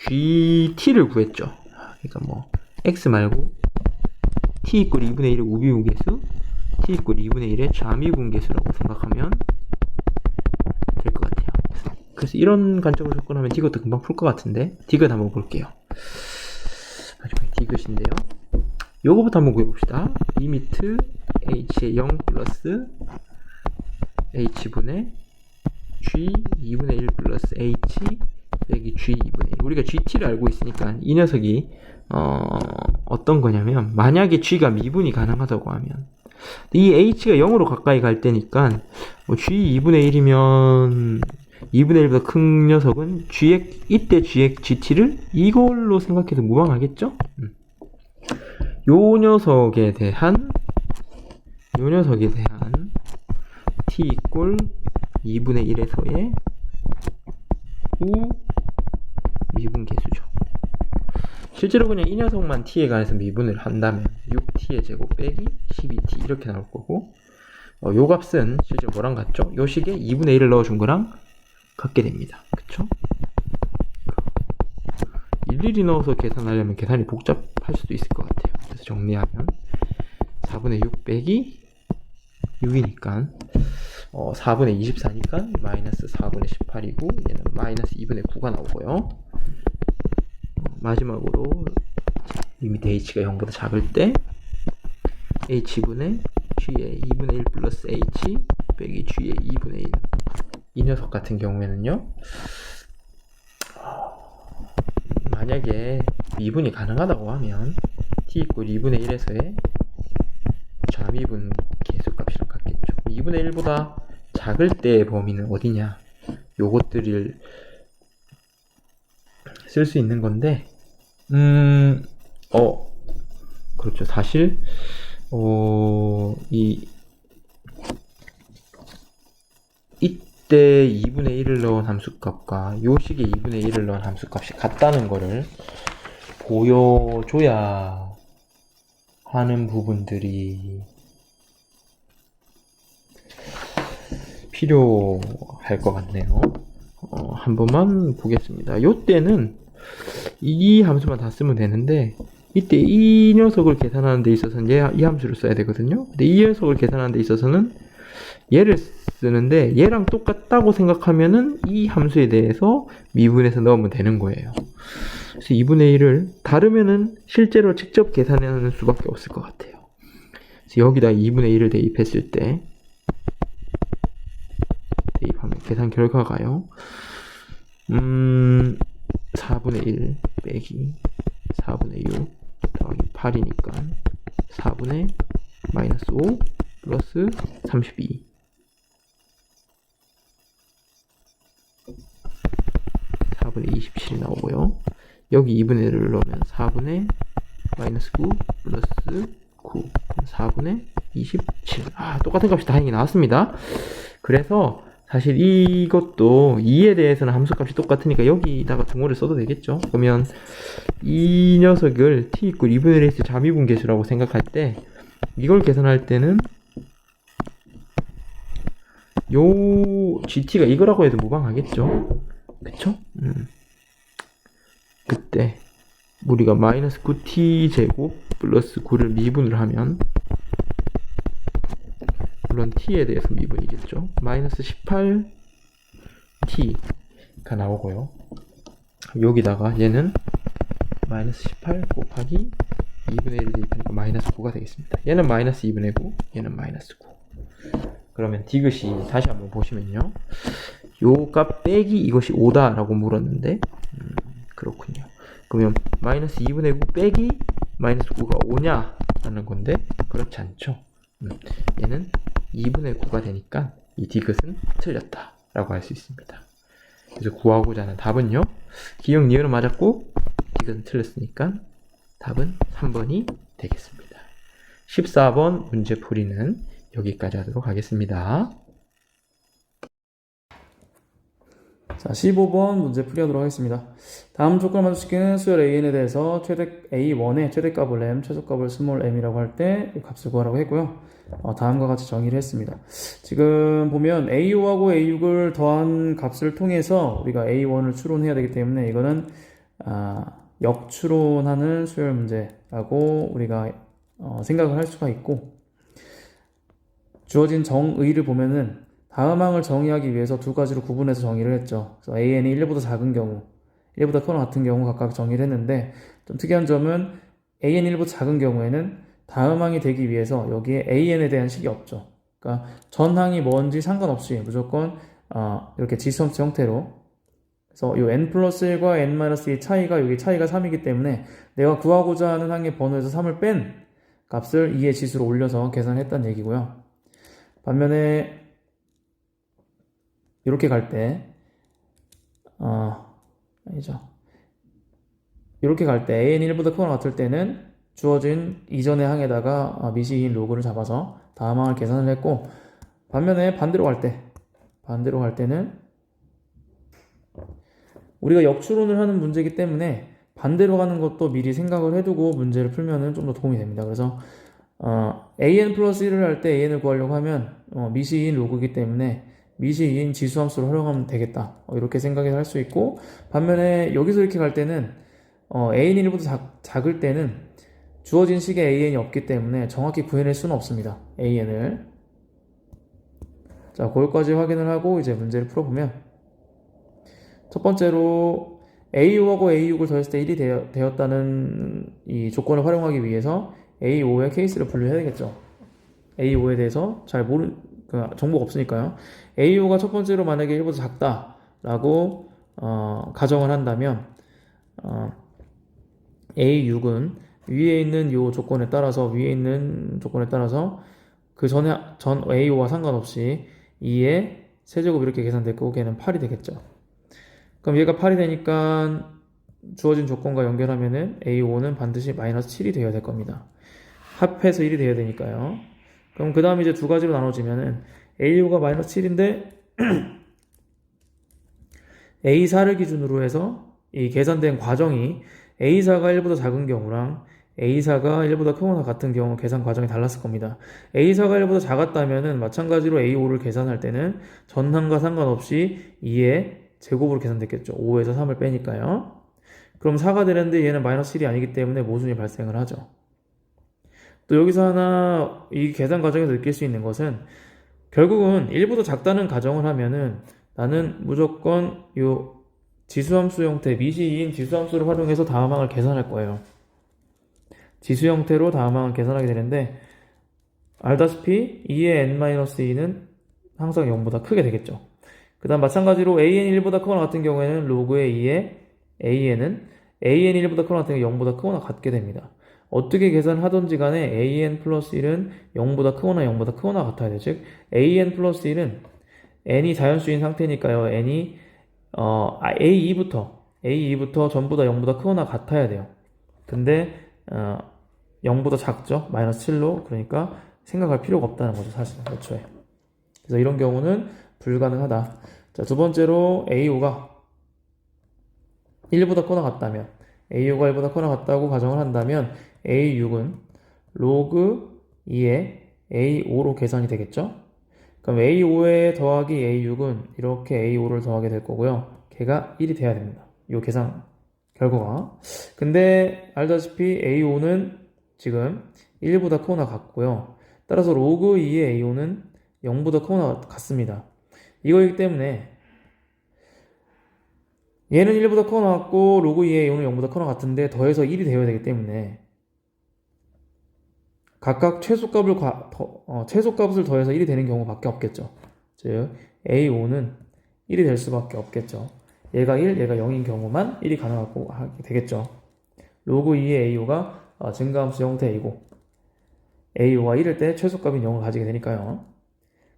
gt를 구했죠. 그러니까 뭐 x 말고 t 이퀄 2분의 1의 우비분계수, t 이퀄 2분의 1의 좌미분계수라고 생각하면 될 것 같아요. 그래서 이런 관점으로 접근하면 디귿도 금방 풀 것 같은데 디귿 한번 볼게요. 마지막에 디귿인데요. 요거부터 한번 구해봅시다. 리미트 h의 0 플러스 h분의 g 2분의 1 플러스 h 빼기 g 2분의 1. 우리가 gt를 알고 있으니까 이 녀석이 어떤 거냐면 만약에 g가 미분이 가능하다고 하면 이 h가 0으로 가까이 갈 때니까 g 2분의 1이면 2분의 1보다 큰 녀석은 이때 gt를 이걸로 생각해도 무방하겠죠? 요 녀석에 대한 t 이꼴 2분의 1에서의 우 미분계수죠. 실제로 그냥 이 녀석만 t에 관해서 미분을 한다면 6t의 제곱 빼기 12t 이렇게 나올 거고 요 값은 실제로 뭐랑 같죠? 요 식에 2분의 1을 넣어준 거랑 같게 됩니다. 그쵸? 일일이 넣어서 계산하려면 계산이 복잡할 수도 있을 것 같아요. 그래서 정리하면 4분의 6 빼기 6이니까 4분의 24니까 마이너스 4분의 18이고 얘는 마이너스 2분의 9가 나오고요. 마지막으로 리미트 h가 0보다 작을 때 h분의 g의 2분의 1 플러스 h 빼기 g의 2분의 1. 이 녀석 같은 경우에는요, 만약에 미분이 가능하다고 하면 t 이꼴 2분의 1에서의 좌미분 계수값이랑 같겠죠. 2분의 1보다 작을 때의 범위는 어디냐? 요것들을 쓸 수 있는 건데, 그렇죠. 사실, 이때 2분의 1을 넣은 함수값과 요 식에 2분의 1을 넣은 함수값이 같다는 거를 보여줘야 하는 부분들이 필요할 것 같네요. 한 번만 보겠습니다. 요때는 이 함수만 다 쓰면 되는데 이때 이 녀석을 계산하는 데 있어서는 이 함수를 써야 되거든요. 근데 이 녀석을 계산하는 데 있어서는 얘를 쓰는데 얘랑 똑같다고 생각하면은 이 함수에 대해서 미분해서 넣으면 되는 거예요. 그래서 2분의 1을 다르면은 실제로 직접 계산하는 수밖에 없을 것 같아요. 그래서 여기다 2분의 1을 대입했을 때 대입하면 계산 결과가요. 4분의 1 빼기 4분의 6 더하기 8이니까 4분의 마이너스 5 플러스 32 4분의 27이 나오고요. 여기 2분의 1을 넣으면 4분의 마이너스 9 플러스 9 4분의 27 똑같은 값이 다행히 나왔습니다. 그래서 사실 이것도 2에 대해서는 함수값이 똑같으니까 여기다가 등호를 써도 되겠죠. 그러면 이 녀석을 t 이퀄 2분의 1의 자미분계수라고 생각할 때 이걸 계산할 때는 요 gt가 이거라고 해도 무방하겠죠. 그쵸? 그때 우리가 마이너스 9t 제곱 플러스 9를 미분을 하면 물론 t에 대해서 미분이겠죠. 마이너스 18t가 나오고요. 여기다가 얘는 마이너스 18 곱하기 2분의 1을 대입하니까 마이너스 9가 되겠습니다. 얘는 마이너스 2분의 9, 얘는 마이너스 9. 그러면 디귿이 다시 한번 보시면요. 요 값 빼기 이것이 5다 라고 물었는데 그렇군요. 그러면 마이너스 2분의 9 빼기 마이너스 9가 5냐 라는 건데 그렇지 않죠. 얘는 2분의 9가 되니까 이 디귿은 틀렸다 라고 할 수 있습니다. 그래서 구하고자 하는 답은요. 기억 니은은 맞았고 디귿은 틀렸으니까 답은 3번이 되겠습니다. 14번 문제 풀이는 여기까지 하도록 하겠습니다. 자, 15번 문제 풀이하도록 하겠습니다. 다음 조건을 만족시키는 수열 AN에 대해서 최대 A1의 최대값을 M, 최소값을 스몰 m이라고 할 때 이 값을 구하라고 했고요. 다음과 같이 정의를 했습니다. 지금 보면 A5하고 A6을 더한 값을 통해서 우리가 A1을 추론해야 되기 때문에 이거는 역추론하는 수열 문제라고 우리가 생각을 할 수가 있고, 주어진 정의를 보면은 다음 항을 정의하기 위해서 두 가지로 구분해서 정의를 했죠. 그래서 AN이 1보다 작은 경우, 1보다 크거나 같은 경우 각각 정의를 했는데, 좀 특이한 점은 AN이 1보다 작은 경우에는 다음 항이 되기 위해서 여기에 AN에 대한 식이 없죠. 그러니까 전 항이 뭔지 상관없이 무조건 이렇게 지수함수 형태로, 그래서 이 n 플러스 1과 n 마이너스 2 차이가 여기 차이가 3이기 때문에 내가 구하고자 하는 항의 번호에서 3을 뺀 값을 2의 지수로 올려서 계산했다는 얘기고요. 반면에 이렇게 갈 때, 아니죠. 이렇게 갈 때 AN이 1보다 크거나 같을 때는 주어진 이전의 항에다가 미시인 로그를 잡아서 다음 항을 계산을 했고, 반면에 반대로 갈 때는 우리가 역추론을 하는 문제이기 때문에 반대로 가는 것도 미리 생각을 해두고 문제를 풀면은 좀 더 도움이 됩니다. 그래서 AN 플러스 1을 할 때 AN을 구하려고 하면 미시인 로그이기 때문에 미시인 지수함수로 활용하면 되겠다, 이렇게 생각을 할 수 있고, 반면에 여기서 이렇게 갈 때는 AN이 1보다 작을 때는 주어진 식에 AN이 없기 때문에 정확히 구해낼 수는 없습니다. AN을. 자, 거기까지 확인을 하고 이제 문제를 풀어보면, 첫 번째로 A5하고 A6을 더했을 때 1이 되었다는 이 조건을 활용하기 위해서 A5의 케이스를 분류해야 되겠죠. A5에 대해서 잘 정보가 없으니까요. A5가 첫 번째로 만약에 1보다 작다라고 가정을 한다면 A6은 위에 있는 조건에 따라서 그 전 A5와 상관없이 2의 세제곱 이렇게 계산됐고 걔는 8이 되겠죠. 그럼 얘가 8이 되니까 주어진 조건과 연결하면은 A5는 반드시 마이너스 7이 되어야 될 겁니다. 합해서 1이 되어야 되니까요. 그럼 그 다음 이제 두 가지로 나눠지면은 A5가 마이너스 7인데 A4를 기준으로 해서 이 계산된 과정이 A4가 1보다 작은 경우랑 A4가 1보다 크거나 같은 경우 계산 과정이 달랐을 겁니다. A4가 1보다 작았다면은 마찬가지로 A5를 계산할 때는 전항과 상관없이 2의 제곱으로 계산됐겠죠. 5에서 3을 빼니까요. 그럼 4가 되는데 얘는 마이너스 7이 아니기 때문에 모순이 발생을 하죠. 또 여기서 하나 이 계산 과정에서 느낄 수 있는 것은 결국은 1보다 작다는 가정을 하면은 나는 무조건 요 지수함수 형태, 미시인 지수함수를 활용해서 다음항을 계산할 거예요. 지수 형태로 다음항을 계산하게 되는데 알다시피 2의 n-2는 항상 0보다 크게 되겠죠. 그 다음 마찬가지로 an이 1보다 크거나 같은 경우에는 로그의 2의 an은 an이 1보다 크거나 같은 경우 0보다 크거나 같게 됩니다. 어떻게 계산하던지 간에 an 플러스 1은 0보다 크거나 0보다 크거나 같아야 돼요. 즉 an 플러스 1은 n이 자연수인 상태니까요. n이 A2부터 전부 다 0보다 크거나 같아야 돼요. 근데 0보다 작죠. 마이너스 7로. 그러니까 생각할 필요가 없다는 거죠. 사실 애초에. 그래서 이런 경우는 불가능하다. 자, 두 번째로 A5가 1보다 크거나 같다면 A5가 1보다 크거나 같다고 가정을 한다면 A6은 로그 2의 A5로 계산이 되겠죠. 그럼 A5에 더하기 A6은 이렇게 A5를 더하게 될 거고요. 걔가 1이 돼야 됩니다. 이 계산 결과가. 근데 알다시피 A5는 지금 1보다 크거나 같고요. 따라서 로그 2의 A5는 0보다 크거나 같습니다. 이거이기 때문에 얘는 1보다 크거나 같고 로그 2의 A5는 0보다 크거나 같은데 더해서 1이 되어야 되기 때문에 각각 최소값을 더해서 1이 되는 경우밖에 없겠죠. 즉 A5는 1이 될 수밖에 없겠죠. 얘가 1, 얘가 0인 경우만 1이 가능하고 하게 되겠죠. 로그 2의 A5가 증가함수 형태이고 A5가 1일 때 최소값인 0을 가지게 되니까요.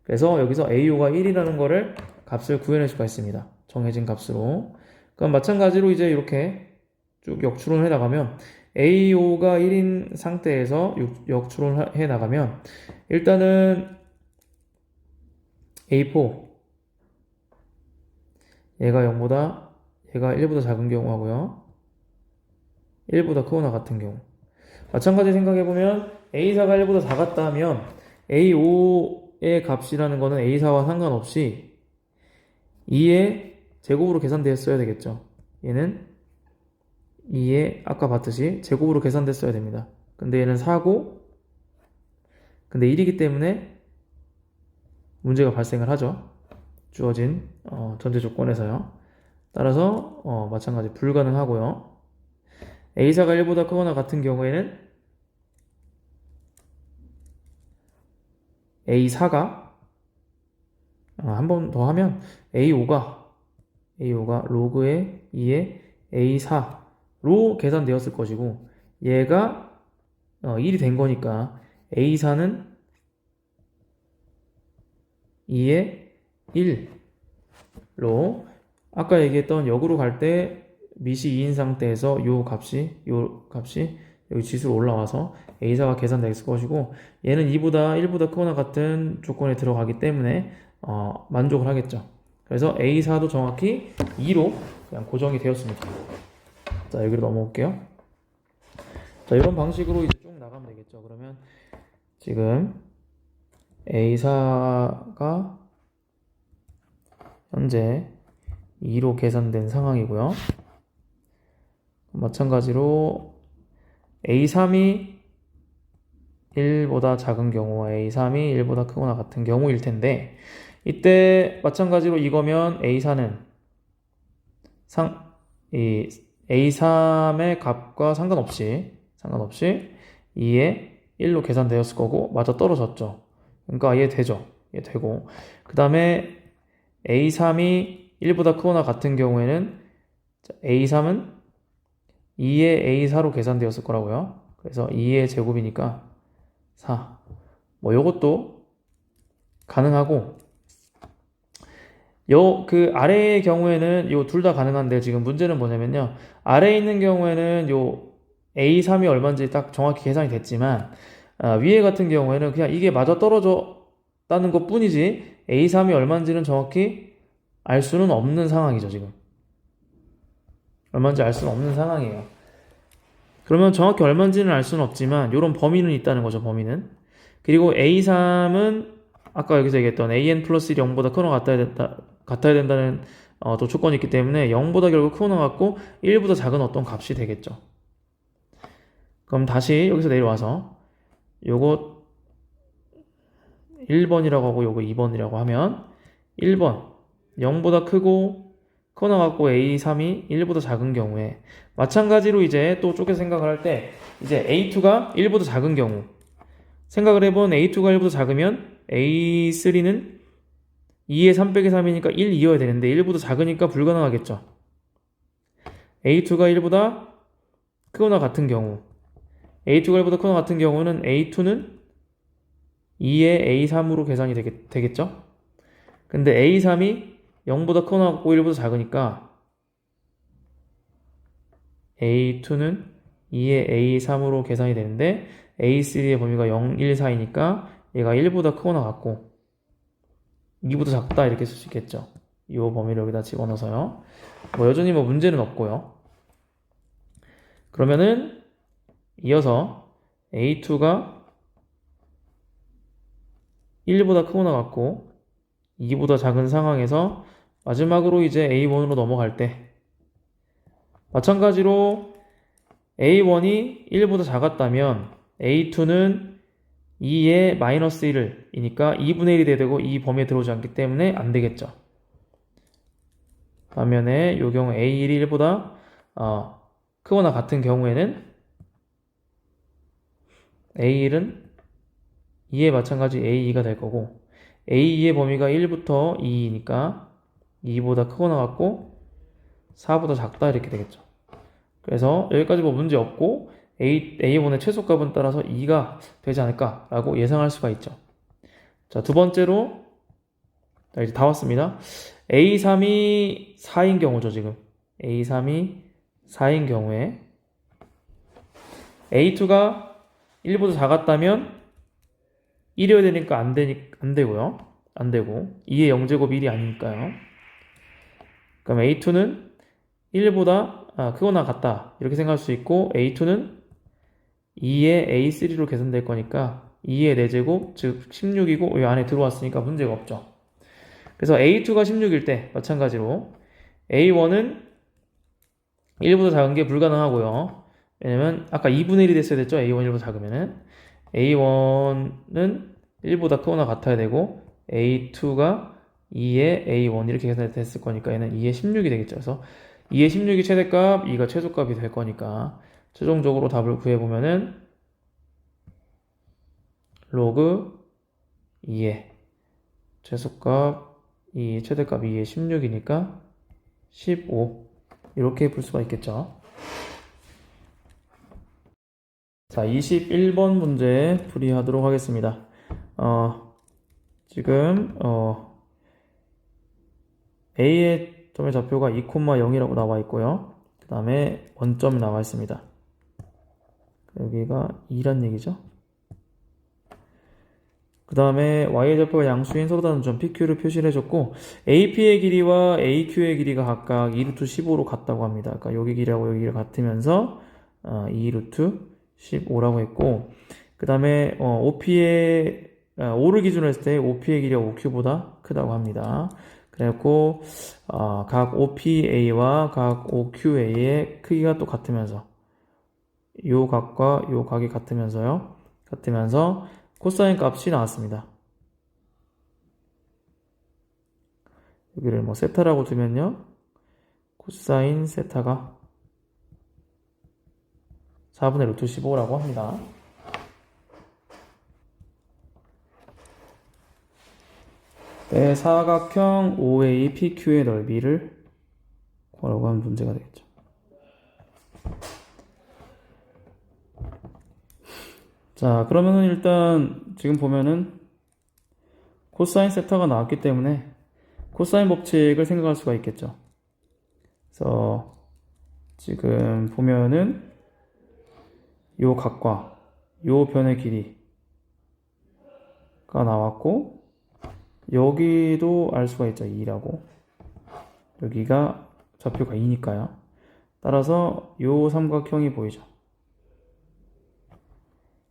그래서 여기서 A5가 1이라는 거를 값을 구해낼 수가 있습니다. 정해진 값으로. 그럼 마찬가지로 이제 이렇게 쭉 역추론을 해 나가면 A5가 1인 상태에서 역추론을 해 나가면 일단은 A4 얘가 1보다 작은 경우하고요. 1보다 크거나 같은 경우. 마찬가지 생각해보면 A4가 1보다 작았다 하면 A5의 값이라는 거는 A4와 상관없이 2의 제곱으로 계산되었어야 되겠죠. 얘는 2의 아까 봤듯이 제곱으로 계산됐어야 됩니다. 근데 얘는 4고 근데 1이기 때문에 문제가 발생을 하죠. 주어진 전제 조건에서요. 따라서 마찬가지 불가능하고요. A4가 1보다 크거나 같은 경우에는 A4가 한 번 더 하면 A5가 로그의 2의 A4로 계산되었을 것이고 얘가 1이 된 거니까 A4는 2의 1로 아까 얘기했던 역으로 갈 때 미시 2인 상태에서 요 값이 여기 지수로 올라와서 A4가 계산되었을 것이고 얘는 2보다 1보다 크거나 같은 조건에 들어가기 때문에 만족을 하겠죠. 그래서 A4도 정확히 2로 그냥 고정이 되었습니다. 자, 여기로 넘어올게요. 자, 이런 방식으로 이제 쭉 나가면 되겠죠. 그러면 지금 A4가 현재 2로 계산된 상황이고요. 마찬가지로 A3이 1보다 작은 경우, A3이 1보다 크거나 같은 경우일 텐데 이때 마찬가지로 이거면 A4는 이 A3의 값과 상관없이 2의 1로 계산되었을 거고 맞아 떨어졌죠. 그러니까 얘 되죠. 얘 되고 그 다음에 A3이 1보다 크거나 같은 경우에는 A3은 2의 A4로 계산되었을 거라고요. 그래서 2의 제곱이니까 4. 뭐 요것도 가능하고 그 아래의 경우에는 요 둘 다 가능한데 지금 문제는 뭐냐면요. 아래에 있는 경우에는 요 A3이 얼마인지 딱 정확히 계산이 됐지만 위에 같은 경우에는 그냥 이게 맞아 떨어졌다는 것 뿐이지 A3이 얼마인지는 정확히 알 수는 없는 상황이죠. 지금 얼마인지 알 수는 없는 상황이에요. 그러면 정확히 얼마인지는 알 수는 없지만 이런 범위는 있다는 거죠. 범위는. 그리고 A3은 아까 여기서 얘기했던 AN 플러스 1이 0보다 크거나 같아야 된다는 또 조건이 있기 때문에 0보다 결국 크거나 같고 1보다 작은 어떤 값이 되겠죠. 그럼 다시 여기서 내려와서 요것 1번이라고 하고 요거 2번이라고 하면 1번 0보다 크고 크거나 같고 A3이 1보다 작은 경우에 마찬가지로 이제 또 쪼개 생각을 할 때 이제 A2가 1보다 작은 경우 생각을 해본 A2가 1보다 작으면 A3는 2의 3 빼기 3이니까 1, 2여야 되는데 1보다 작으니까 불가능하겠죠. A2가 1보다 크거나 같은 경우 A2가 1보다 크거나 같은 경우는 A2는 2의 A3으로 계산이 되겠죠? 근데 A3이 0보다 크거나 같고 1보다 작으니까 A2는 2의 A3으로 계산이 되는데 A3의 범위가 0, 1, 4이니까 얘가 1보다 크거나 같고 2보다 작다 이렇게 쓸 수 있겠죠. 이 범위를 여기다 집어넣어서요. 여전히 문제는 없고요. 그러면은 이어서 A2가 1보다 크거나 같고 2보다 작은 상황에서 마지막으로 이제 A1으로 넘어갈 때 마찬가지로 A1이 1보다 작았다면 A2는 2의 마이너스 1이니까 2분의 1이 돼야 되고 이 범위에 들어오지 않기 때문에 안 되겠죠. 반면에 이 경우 A1이 1보다 크거나 같은 경우에는 A1은 2에 마찬가지 A2가 될 거고 A2의 범위가 1부터 2이니까 2보다 크거나 같고 4보다 작다 이렇게 되겠죠. 그래서 여기까지 문제 없고 A1의 최소값은 따라서 2가 되지 않을까 라고 예상할 수가 있죠. 자, 두 번째로 이제 다 왔습니다. A3이 4인 경우죠. 지금 A3이 4인 경우에 A2가 1보다 작았다면 1이어야 되니까 안 되고요. 안 되고 2의 0제곱 1이 아니니까요. 그럼 A2는 1보다 크거나 같다 이렇게 생각할 수 있고 A2는 2의 A3로 계산될 거니까 2의 4제곱 즉 16이고 이 안에 들어왔으니까 문제가 없죠. 그래서 A2가 16일 때 마찬가지로 A1은 1보다 작은 게 불가능하고요. 왜냐면 아까 2분의 1이 됐어야 됐죠. A1 1보다 작으면은 A1은 1보다 크거나 같아야 되고 A2가 2의 A1 이렇게 계산이 됐을 거니까 얘는 2의 16이 되겠죠. 그래서 2의 16이 최대값, 2가 최소값이 될 거니까 최종적으로 답을 구해보면은 로그 2의 최소값, 2의 최대값 2의 16이니까 15 이렇게 풀 수가 있겠죠. 자, 21번 문제 풀이하도록 하겠습니다. 지금 A의 점의 좌표가 2,0이라고 나와 있고요. 그 다음에 원점이 나와 있습니다. 여기가 2란 얘기죠. 그 다음에 Y의 좌표가 양수인 서로다른 점 PQ를 표시를 해줬고 AP의 길이와 AQ의 길이가 각각 2루트 15로 같다고 합니다. 그러니까 여기 길이하고 여기 길이가 같으면서 2루트 15라고 했고 그 다음에 OP의 5를 기준으로 했을 때 OP의 길이가 OQ보다 크다고 합니다. 그래갖고 각 OPA와 각 OQA의 크기가 또 같으면서 요 각과 요 각이 같으면서 코사인 값이 나왔습니다. 여기를 세타라고 두면요 코사인 세타가 4분의 루트 15라고 합니다. 네, 사각형 OAPQ의 넓이를 구하라고 하면 문제가 되겠죠. 자, 그러면은 일단 지금 보면은 코사인 세타가 나왔기 때문에 코사인 법칙을 생각할 수가 있겠죠. 그래서 지금 보면은 요 각과 요 변의 길이가 나왔고 여기도 알 수가 있죠. 2라고 여기가 좌표가 2니까요. 따라서 요 삼각형이 보이죠.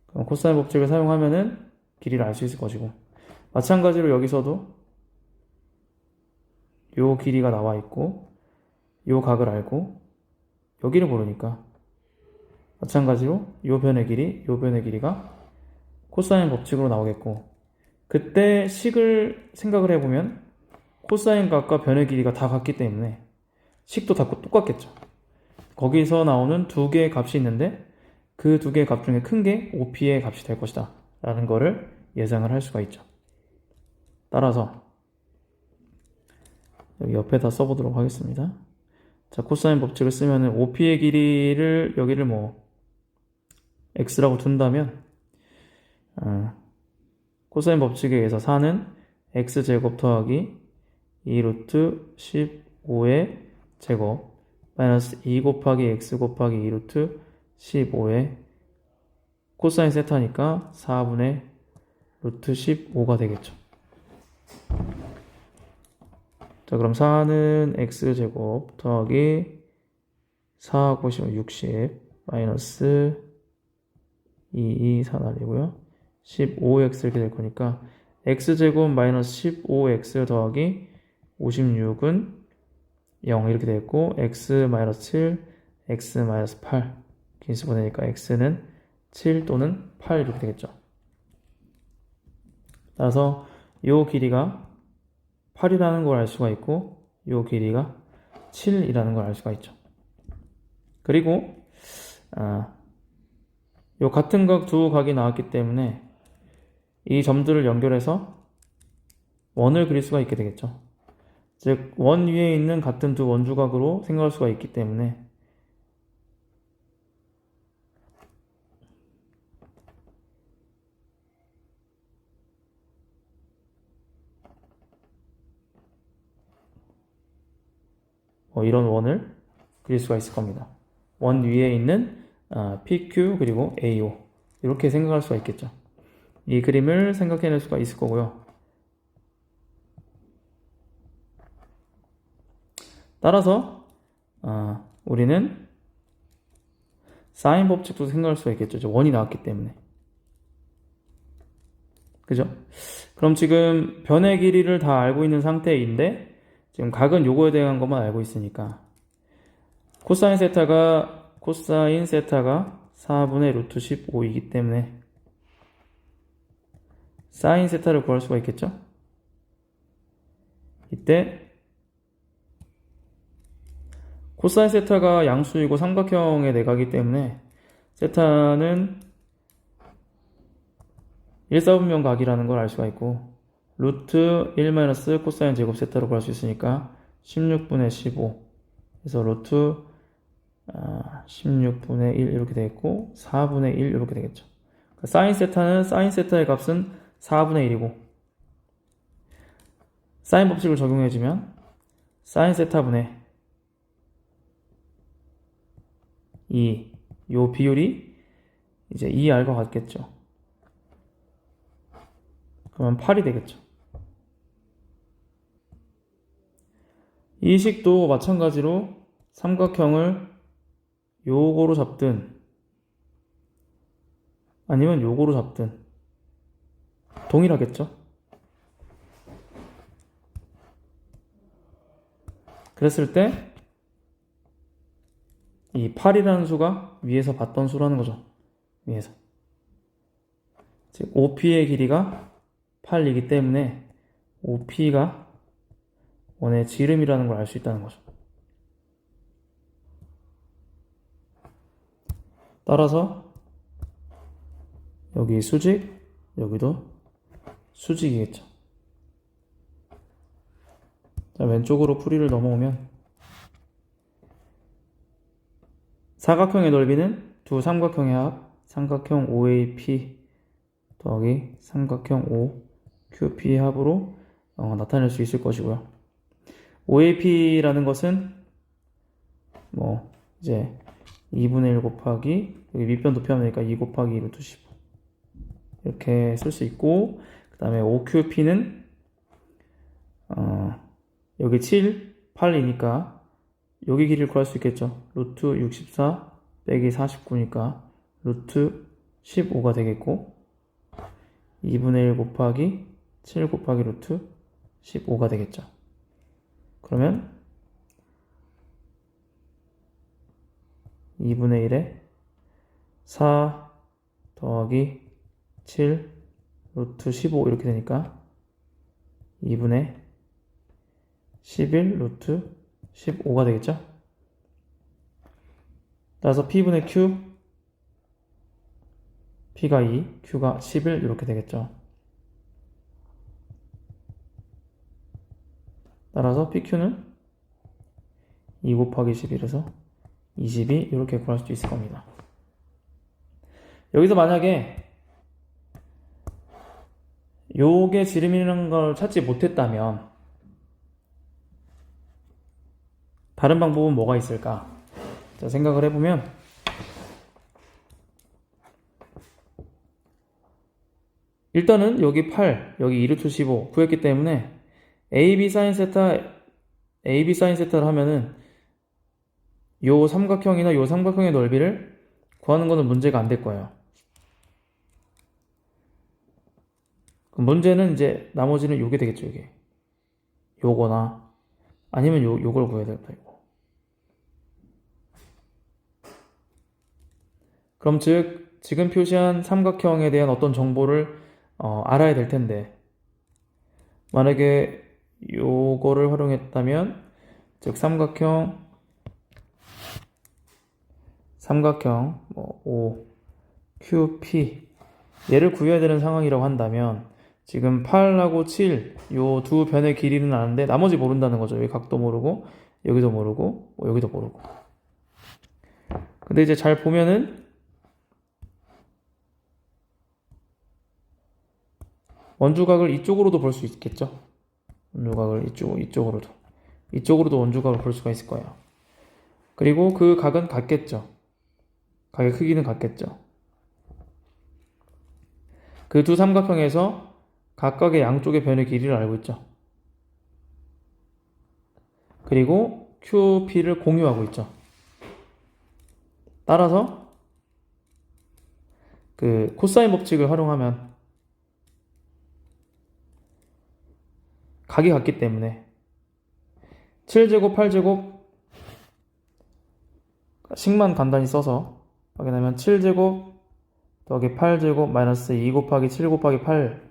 그럼 코사인 법칙을 사용하면은 길이를 알 수 있을 것이고 마찬가지로 여기서도 요 길이가 나와 있고 요 각을 알고 여기를 모르니까 마찬가지로 요 변의 길이 요 변의 길이가 코사인 법칙으로 나오겠고 그때 식을 생각을 해보면 코사인 값과 변의 길이가 다 같기 때문에 식도 다 똑같겠죠. 거기서 나오는 두 개의 값이 있는데 그 두 개의 값 중에 큰 게 OP의 값이 될 것이다 라는 거를 예상을 할 수가 있죠. 따라서 여기 옆에다 써보도록 하겠습니다. 자, 코사인 법칙을 쓰면 OP의 길이를 여기를 뭐 x라고 둔다면 코사인 법칙에 의해서 4는 x제곱 더하기 2 루트 15의 제곱 마이너스 2 곱하기 x 곱하기 2 루트 15의 코사인 세타니까 4분의 루트 15가 되겠죠. 자, 그럼 4는 x제곱 더하기 4 곱하기 60 마이너스 2, 4 날리고요. 15x 이렇게 될 거니까 x제곱 마이너스 15x 더하기 56은 0 이렇게 되겠고 x 마이너스 7, x 마이너스 8 긴수 보내니까 x는 7 또는 8 이렇게 되겠죠. 따라서 이 길이가 8이라는 걸 알 수가 있고 이 길이가 7이라는 걸 알 수가 있죠. 그리고 이 같은 각 두 각이 나왔기 때문에 이 점들을 연결해서 원을 그릴 수가 있게 되겠죠. 즉, 원 위에 있는 같은 두 원주각으로 생각할 수가 있기 때문에 이런 원을 그릴 수가 있을 겁니다. 원 위에 있는 PQ 그리고 AO 이렇게 생각할 수가 있겠죠. 이 그림을 생각해낼 수가 있을 거고요. 따라서 우리는 사인 법칙도 생각할 수가 있겠죠. 원이 나왔기 때문에. 그죠? 그럼 지금 변의 길이를 다 알고 있는 상태인데 지금 각은 요거에 대한 것만 알고 있으니까 코사인 세타가 4분의 루트 15이기 때문에 사인 세타를 구할 수가 있겠죠? 이때 코사인 세타가 양수이고 삼각형의 내각이기 때문에 세타는 1사분면 각이라는 걸 알 수가 있고 루트 1 마이너스 코사인 제곱 세타로 구할 수 있으니까 16분의 15 그래서 루트 16분의 1 이렇게 되겠고 4분의 1 이렇게 되겠죠. 그러니까 사인 세타의 값은 4분의 1이고 사인 법칙을 적용해주면 사인 세타분의 2, 요 비율이 이제 2r과 같겠죠. 그러면 8이 되겠죠. 이 식도 마찬가지로 삼각형을 요거로 잡든 아니면 요거로 잡든 동일하겠죠. 그랬을 때 이 8이라는 수가 위에서 봤던 수라는 거죠. 위에서. 즉 OP의 길이가 8이기 때문에 OP가 원의 지름이라는 걸 알 수 있다는 거죠. 따라서 여기 수직, 여기도 수직이겠죠. 자, 왼쪽으로 풀이를 넘어오면 사각형의 넓이는 두 삼각형의 합, 삼각형 OAP 더하기 삼각형 OQP의 합으로 나타낼 수 있을 것이고요. OAP라는 것은 이제 2분의 1 곱하기 여기 밑변 도표하면 되니까 2 곱하기 2 루트 15 이렇게 쓸 수 있고 그 다음에 OQP는 여기 7, 8이니까 여기 길이를 구할 수 있겠죠. 루트 64 빼기 49니까 루트 15가 되겠고 2분의 1 곱하기 7 곱하기 루트 15가 되겠죠. 그러면 2분의 1에 4 더하기 7 루트 15 이렇게 되니까 2분의 11 루트 15가 되겠죠? 따라서 P분의 Q, P가 2, Q가 11 이렇게 되겠죠. 따라서 PQ는 2 곱하기 11에서 22 이렇게 구할 수 있을 겁니다. 여기서 만약에 요게 지름이라는 걸 찾지 못했다면 다른 방법은 뭐가 있을까? 자, 생각을 해보면 일단은 여기 8, 여기 2루트 15 구했기 때문에 AB 사인 세타를 하면은 요 삼각형이나 요 삼각형의 넓이를 구하는 거는 문제가 안 될 거예요. 그럼 문제는 이제 나머지는 요게 되겠죠, 요게. 요거나 아니면 요걸 구해야 되겠다, 이거. 그럼 즉 지금 표시한 삼각형에 대한 어떤 정보를 알아야 될 텐데 만약에 요거를 활용했다면 즉 삼각형 O, Q, P 얘를 구해야 되는 상황이라고 한다면 지금 8하고 7 요 두 변의 길이는 아는데 나머지 모른다는 거죠. 여기 각도 모르고 여기도 모르고 여기도 모르고. 근데 이제 잘 보면은 원주각을 이쪽으로도 볼 수 있겠죠. 원주각을 이쪽으로도 원주각을 볼 수가 있을 거예요. 그리고 그 각은 같겠죠. 각의 크기는 같겠죠. 그 두 삼각형에서 각각의 양쪽의 변의 길이를 알고 있죠. 그리고 QP를 공유하고 있죠. 따라서 그 코사인 법칙을 활용하면 각이 같기 때문에 7제곱, 8제곱 식만 간단히 써서 확인하면 7제곱 더하기 8제곱 마이너스 2 곱하기 7 곱하기 8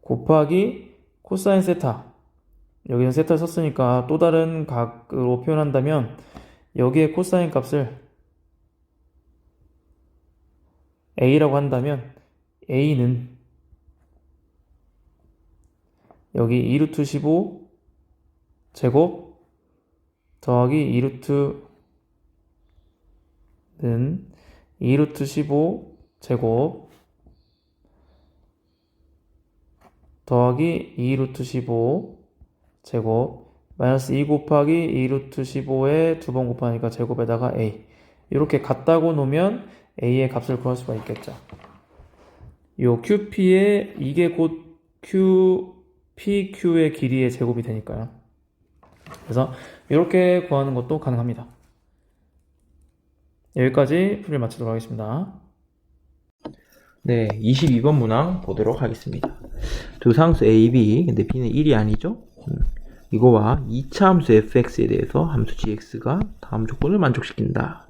곱하기 코사인 세타 여기는 세타 썼으니까 또 다른 각으로 표현한다면 여기에 코사인 값을 A라고 한다면 A는 여기 2루트 15 제곱 더하기 2루트는 2루트 15 제곱 더하기 2루트 15 제곱 마이너스 2 곱하기 2루트 15에 두 번 곱하니까 제곱에다가 A 이렇게 같다고 놓으면 A의 값을 구할 수가 있겠죠. 요 QP에 이게 곧 PQ의 길이의 제곱이 되니까요. 그래서 이렇게 구하는 것도 가능합니다. 여기까지 풀이를 마치도록 하겠습니다. 네, 22번 문항 보도록 하겠습니다. 두 상수 A, B, 근데 B는 1이 아니죠? 이거와 2차 함수 fx에 대해서 함수 gx가 다음 조건을 만족시킨다.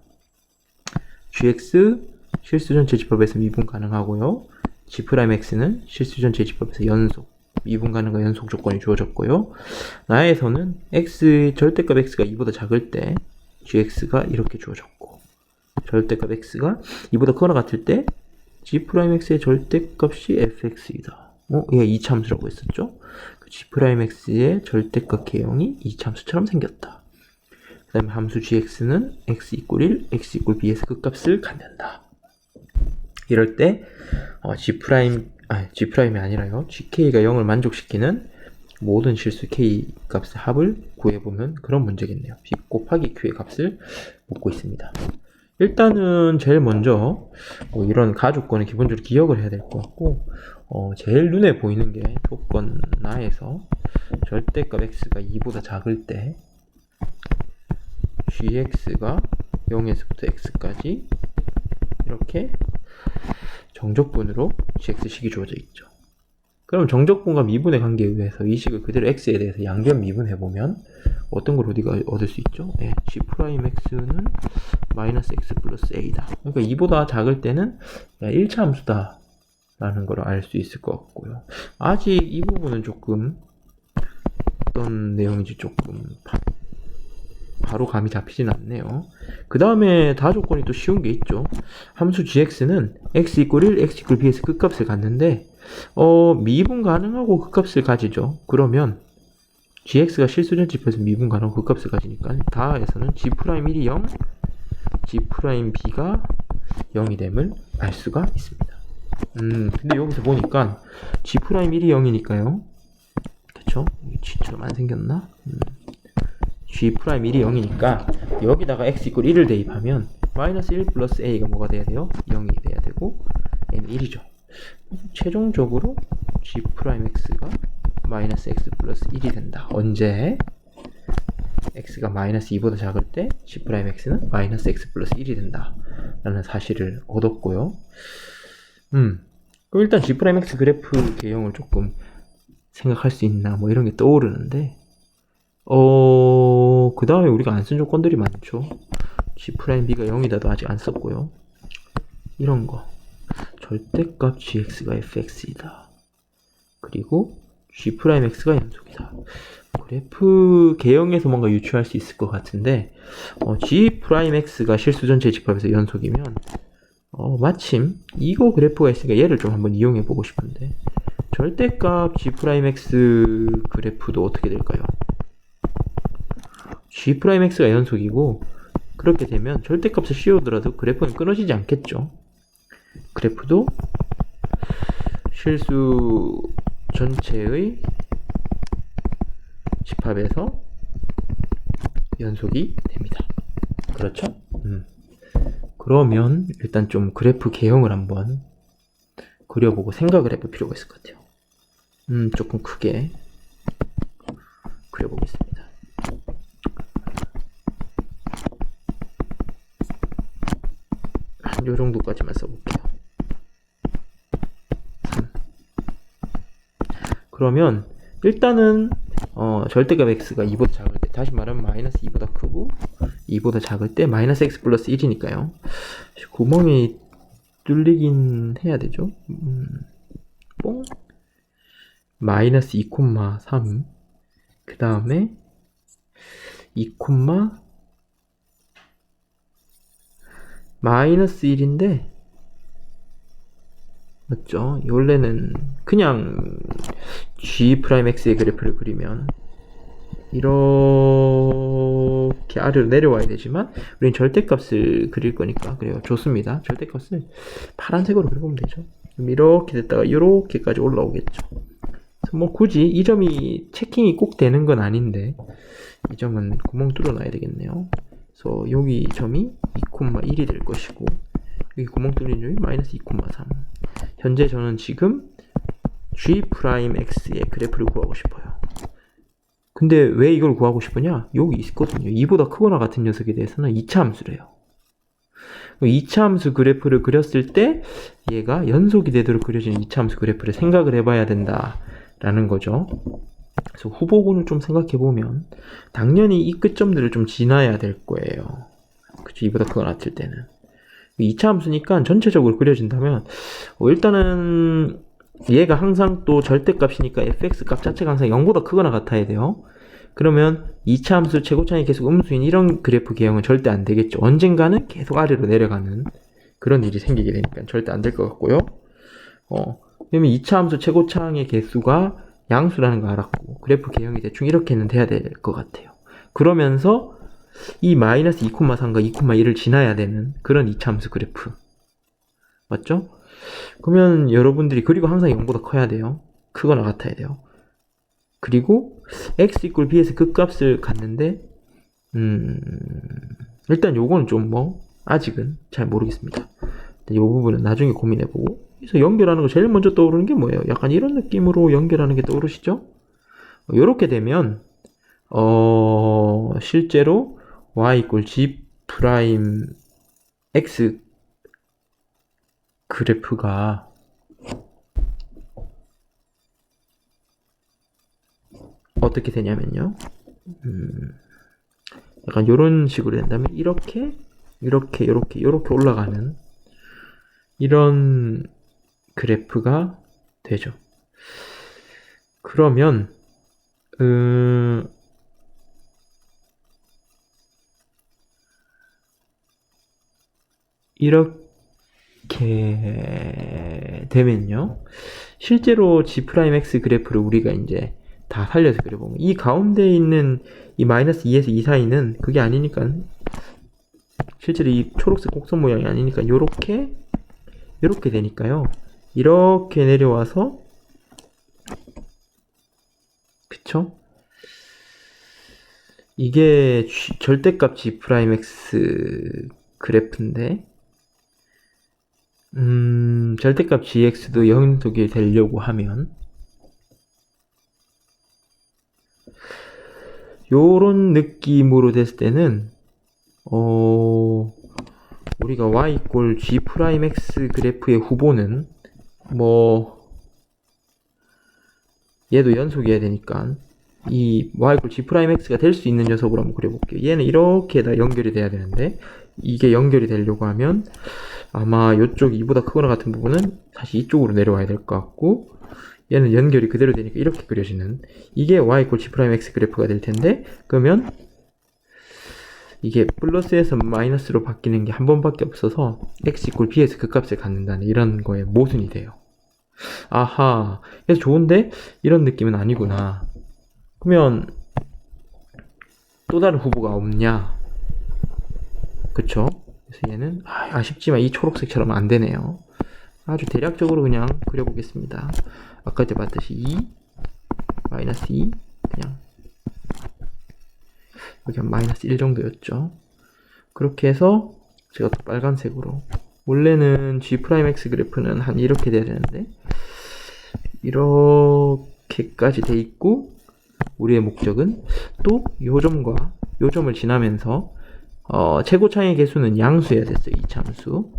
gx 실수전체 집합에서 미분 가능하고요. g'x는 실수전체 집합에서 연속, 미분 가능과 연속 조건이 주어졌고요. 나에서는 절대값 x가 2보다 작을 때 gx가 이렇게 주어졌고 절대값 x가 2보다 크거나 같을 때 g'x의 절대값이 fx이다. 얘가 2차 함수라고 했었죠. 그 g'x의 절대값 개형이 2차 함수처럼 생겼다. 그 다음에 함수 gx는 x = 1, x = b에서 그 값을 갖는다. 이럴 때 g'이 아니라요. gk가 0을 만족시키는 모든 실수 k 값의 합을 구해보면 그런 문제겠네요. b 곱하기 q의 값을 묻고 있습니다. 일단은 제일 먼저 이런 가조건을 기본적으로 기억을 해야 될 것 같고 제일 눈에 보이는 게 조건 나에서 절대값 x가 2보다 작을 때 gx가 0에서부터 x까지 이렇게 정적분으로 gx식이 주어져 있죠. 그럼 정적분과 미분의 관계에 의해서 이 식을 그대로 x에 대해서 양변 미분해보면 어떤 걸 우리가 얻을 수 있죠? 네, g'x는 마이너스 x 플러스 a다. 그러니까 2보다 작을 때는 1차 함수다 라는 걸 알 수 있을 것 같고요. 아직 이 부분은 조금 어떤 내용인지 조금 바로 감이 잡히진 않네요. 그 다음에 다 조건이 또 쉬운 게 있죠. 함수 gx는 x = 1, x = b에서 끝값을 갖는데 미분 가능하고 끝값을 가지죠. 그러면 gx가 실수전집에서 미분 가능하고 끝값을 가지니까 다에서는 g'1이 0, g'2가 0이 됨을 알 수가 있습니다. 근데 여기서 보니까 g'1이 0이니까요. 그쵸? g처럼 안 생겼나? g'1이 0이니까 여기다가 x = 1을 대입하면 -1 플러스 a가 뭐가 돼야 돼요? 0이 돼야 되고 n은 1이죠. 최종적으로 g'x가 -x 플러스 1이 된다. 언제? x가 -2보다 작을 때 g'x는 -x 플러스 1이 된다. 라는 사실을 얻었고요. 그럼 일단 g'x 그래프 개형을 조금 생각할 수 있나 뭐 이런 게 떠오르는데 그 다음에 우리가 안 쓴 조건들이 많죠. g'b가 0이다도 아직 안 썼고요. 이런 거 절대값 gx가 fx이다. 그리고 g'x가 연속이다. 그래프 개형에서 뭔가 유추할 수 있을 것 같은데 g'x가 실수 전체 집합에서 연속이면 마침 이거 그래프가 있으니까 얘를 좀 한번 이용해 보고 싶은데 절대값 g'x 그래프도 어떻게 될까요? g'x가 연속이고 그렇게 되면 절대값을 씌우더라도 그래프는 끊어지지 않겠죠. 그래프도 실수 전체의 집합에서 연속이 됩니다. 그렇죠? 그러면 일단 좀 그래프 개형을 한번 그려보고 생각을 해볼 필요가 있을 것 같아요. 조금 크게 그려보겠습니다. 한 요 정도까지만 써볼게요. 3. 그러면 일단은 절대값 x가 2보다 작을 때, 다시 말하면 -2보다 크고 2보다 작을 때 -x 플러스 1이니까요. 구멍이 뚫리긴 해야 되죠. 뽕 -2,3 그 다음에 2, -1인데 맞죠? 원래는 그냥 g'x의 그래프를 그리면 이렇게 아래로 내려와야 되지만 우린 절대값을 그릴 거니까 그래요. 좋습니다. 절대값을 파란색으로 그려보면 되죠. 그럼 이렇게 됐다가 이렇게까지 올라오겠죠. 그래서 뭐 굳이 이 점이 체킹이 꼭 되는 건 아닌데 이 점은 구멍 뚫어놔야 되겠네요. 그래서 여기 점이 2,1이 될 것이고 여기 구멍 뚫린 점이 -2,3. 현재 저는 지금 g'x의 그래프를 구하고 싶어요. 근데 왜 이걸 구하고 싶으냐? 여기 있거든요. 2보다 크거나 같은 녀석에 대해서는 2차 함수래요. 2차 함수 그래프를 그렸을 때 얘가 연속이 되도록 그려지는 2차 함수 그래프를 생각을 해봐야 된다라는 거죠. 그래서 후보군을 좀 생각해보면 당연히 이 끝점들을 좀 지나야 될 거예요. 그쵸? 2보다 크거나 같을 때는. 2차 함수니까 전체적으로 그려진다면 일단은 얘가 항상 또 절대값이니까 fx 값 자체가 항상 0보다 크거나 같아야 돼요. 그러면 2차 함수 최고차이 계속 음수인 이런 그래프 개형은 절대 안 되겠죠. 언젠가는 계속 아래로 내려가는 그런 일이 생기게 되니까 절대 안 될 것 같고요. 그러면 2차 함수 최고차항의 개수가 양수라는 거 알았고 그래프 개형이 대충 이렇게는 돼야 될 것 같아요. 그러면서 이 -2,3과 2,1을 지나야 되는 그런 2차 함수 그래프 맞죠? 그러면 여러분들이 그리고 항상 0보다 커야 돼요. 크거나 같아야 돼요. 그리고 x = b에서 끝값을 갖는데 일단 요거는 좀 아직은 잘 모르겠습니다. 이 부분은 나중에 고민해보고 그래서 연결하는 거 제일 먼저 떠오르는 게 뭐예요? 약간 이런 느낌으로 연결하는 게 떠오르시죠? 이렇게 되면 실제로 y = g'(x) 그래프가 어떻게 되냐면요. 약간 이런 식으로 된다면 이렇게 올라가는 이런 그래프가 되죠. 그러면 이렇게 되면요. 실제로 G'X 그래프를 우리가 이제 다 살려서 그려보면 이 가운데 있는 이 마이너스 2에서 2 사이는 그게 아니니까 실제로 이 초록색 곡선 모양이 아니니까 요렇게 되니까요. 이렇게 내려와서 그쵸? 이게 절대값 G'X 그래프인데 절대값 gx도 영속이 되려고 하면 요런 느낌으로 됐을 때는 우리가 y = g'x 그래프의 후보는 뭐 얘도 연속이어야 되니까 이 y = g'x가 될 수 있는 녀석으로 한번 그려볼게요. 얘는 이렇게 다 연결이 돼야 되는데 이게 연결이 되려고 하면 아마 이쪽 이보다 크거나 같은 부분은 다시 이쪽으로 내려와야 될 것 같고 얘는 연결이 그대로 되니까 이렇게 그려지는 이게 y = g'x 그래프가 될 텐데 그러면 이게 플러스에서 마이너스로 바뀌는 게 한 번밖에 없어서 x = b에서 그 값을 갖는다는 이런 거에 모순이 돼요. 아하, 그래서 좋은데 이런 느낌은 아니구나. 그러면 또 다른 후보가 없냐? 그쵸? 그래서 얘는 아쉽지만 이 초록색처럼 안 되네요. 아주 대략적으로 그냥 그려보겠습니다. 아까 때 봤듯이 2, 마이너스 2, 그냥 여기 한 마이너스 1 정도였죠. 그렇게 해서 제가 또 빨간색으로 원래는 G'X 그래프는 한 이렇게 돼야 되는데 이렇게까지 돼 있고 우리의 목적은 또 요 점과 요 점을 지나면서 최고차의 개수는 양수여야 됐어요. 이차함수.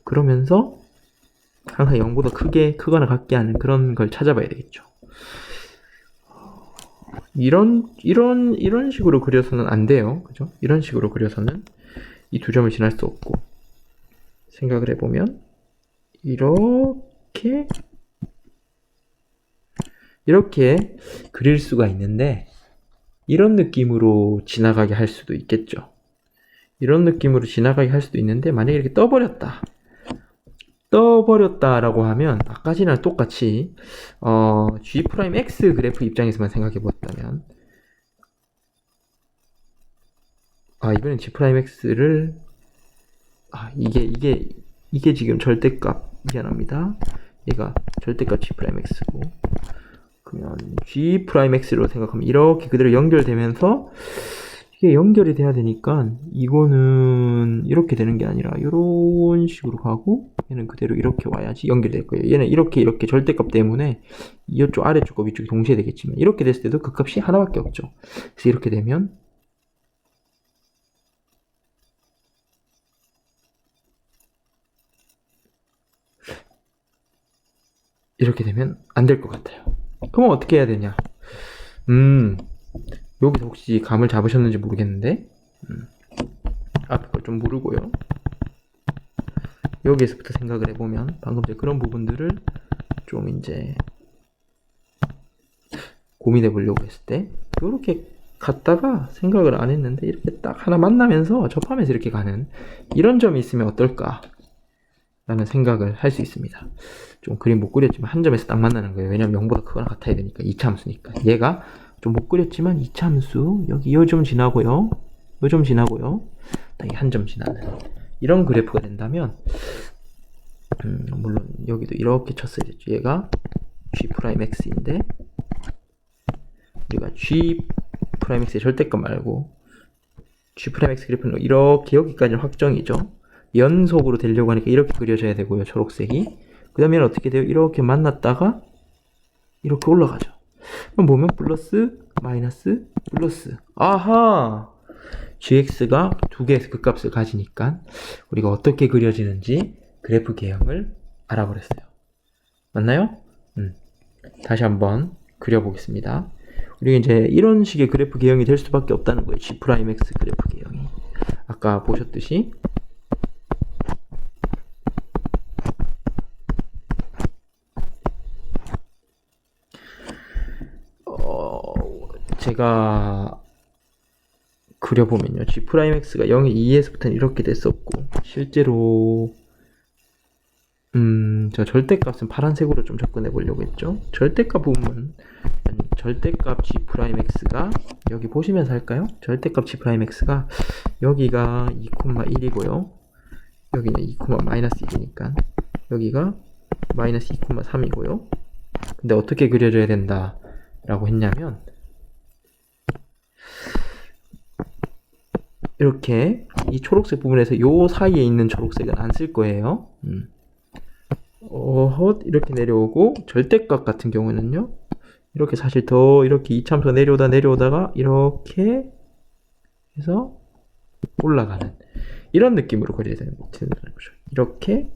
그러면서 항상 0보다 크거나 같게 하는 그런 걸 찾아봐야 되겠죠. 이런 식으로 그려서는 안 돼요. 그죠? 이런 식으로 그려서는 이 두 점을 지날 수 없고 생각을 해보면 이렇게 그릴 수가 있는데 이런 느낌으로 지나가게 할 수도 있겠죠. 이런 느낌으로 지나가게 할 수도 있는데 만약에 이렇게 떠버렸다라고 하면 아까 전이랑 똑같이 G'X 그래프 입장에서만 생각해 보았다면 이번엔 G'X를 이게 지금 절대값 미안합니다. 얘가 절대값 G'X고 그러면 G'X로 생각하면 이렇게 그대로 연결되면서 이게 연결이 돼야 되니까 이거는 이렇게 되는 게 아니라 이런 식으로 가고 얘는 그대로 이렇게 와야지 연결될 거예요. 얘는 이렇게 절대값 때문에 이쪽 아래쪽 과 위쪽이 동시에 되겠지만 이렇게 됐을 때도 그 값이 하나밖에 없죠. 그래서 이렇게 되면 안 될 것 같아요. 그럼 어떻게 해야 되냐? 여기서 혹시 감을 잡으셨는지 모르겠는데 앞에 걸 좀 모르고요. 여기에서부터 생각을 해보면 방금 전에 그런 부분들을 좀 이제 고민해 보려고 했을 때 이렇게 갔다가 생각을 안 했는데 이렇게 딱 하나 만나면서 접하면서 이렇게 가는 이런 점이 있으면 어떨까 라는 생각을 할 수 있습니다. 좀 그림 못 그렸지만 한 점에서 딱 만나는 거예요. 왜냐면 0보다 크거나 같아야 되니까 2차 함수니까. 얘가 좀 못 그렸지만 2차 함수 여기 요 점 지나고요. 요 점 지나고요. 딱 한 점 지나는 이런 그래프가 된다면 물론 여기도 이렇게 쳤어야 됐죠. 얘가 G'X인데 우리가 G'X의 절대값 말고 G'X 그래프는 이렇게 여기까지는 확정이죠. 연속으로 되려고 하니까 이렇게 그려져야 되고요. 초록색이. 그 다음에 어떻게 돼요? 이렇게 만났다가 이렇게 올라가죠. 그럼 보면 플러스, 마이너스, 플러스. 아하! gx가 두 개에서 그 값을 가지니까 우리가 어떻게 그려지는지 그래프 개형을 알아버렸어요. 맞나요? 다시 한번 그려보겠습니다. 우리가 이제 이런 식의 그래프 개형이 될 수밖에 없다는 거예요. G'X 그래프 개형이. 아까 보셨듯이 제가 그려보면요. G'X가 0의 2에서부터는 이렇게 됐었고, 실제로, 저 절대값은 파란색으로 좀 접근해 보려고 했죠. 절대값 부분, 아니, 절대값 G'X가, 여기 보시면서 할까요? 절대값 G'X가, 여기가 2,1이고요. 여기는 2,-1이니까, 여기가 마이너스 2,3이고요. 근데 어떻게 그려줘야 된다 라고 했냐면, 이렇게 이 초록색 부분에서 요 사이에 있는 초록색은 안 쓸 거예요. 이렇게 내려오고, 절대값 같은 경우는요, 이렇게 사실 더 이렇게 이참수 내려오다가 이렇게 해서 올라가는 이런 느낌으로 그려야 되는 거죠. 이렇게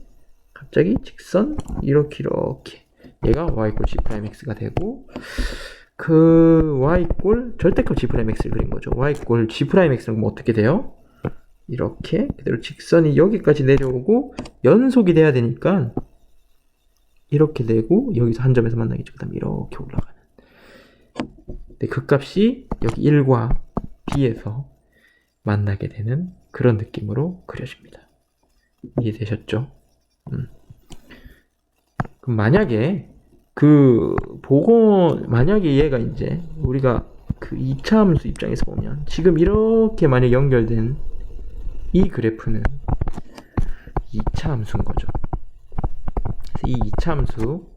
갑자기 직선 이렇게 얘가 y=g G'X가 되고, 그 y= 절대값 G'X를 그린 거죠. y= G'X는 뭐 어떻게 돼요? 이렇게 그대로 직선이 여기까지 내려오고 연속이 돼야 되니까 이렇게 되고, 여기서 한 점에서 만나겠죠. 그 다음에 이렇게 올라가는. 근데 그 값이 여기 1과 b에서 만나게 되는 그런 느낌으로 그려집니다. 이해되셨죠? 그럼 만약에 만약에 얘가 이제 우리가 그 2차 함수 입장에서 보면 지금 이렇게 만약 연결된 이 그래프는 2차 함수인 거죠. 그래서 이 2차 함수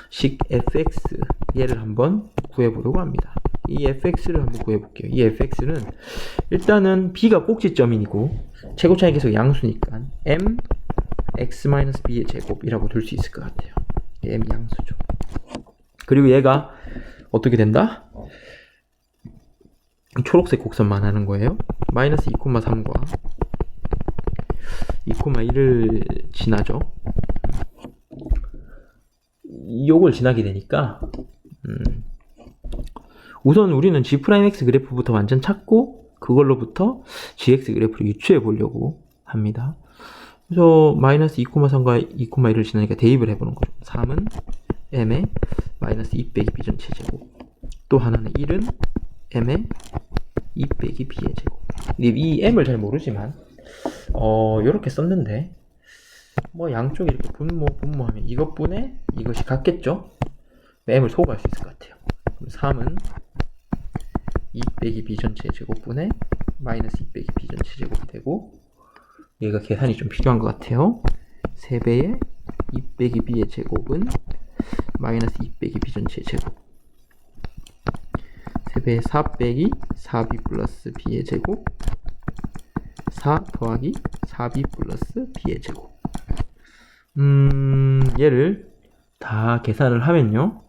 식 fx 얘를 한번 구해보려고 합니다. 이 fx를 한번 구해볼게요. 이 fx는 일단은 b가 꼭지점이고 최고차이 계속 양수니까 m x-b의 제곱이라고 둘 수 있을 것 같아요. m 양수죠. 그리고 얘가 어떻게 된다? 초록색 곡선만 하는 거예요. 마이너스 2,3과 2,1을 지나죠. 요걸 지나게 되니까 우선 우리는 G'X 그래프부터 완전 찾고 그걸로부터 GX 그래프를 유추해 보려고 합니다. 그래서 마이너스 2,3과 2,1을 지나니까 대입을 해보는 거죠. 3은 m에 마이너스 2 빼기 b 전체 제곱, 또 하나는 1은 m에 2 빼기 b의 제곱. 이 m을 잘 모르지만 요렇게 썼는데 뭐 양쪽에 이렇게 분모하면 이것분에 이것이 같겠죠? m을 소구할 수 있을 것 같아요. 그럼 3은 2 빼기 b 전체 제곱분에 마이너스 2 빼기 b 전체 제곱이 되고, 얘가 계산이 좀 필요한 것 같아요. 3배의 2 빼기 b의 제곱은 마이너스 2 빼기 b 전체 제곱, 3배의 4 빼기 4b 플러스 b의 제곱, 4 더하기 4b 플러스 b의 제곱. 얘를 다 계산을 하면요,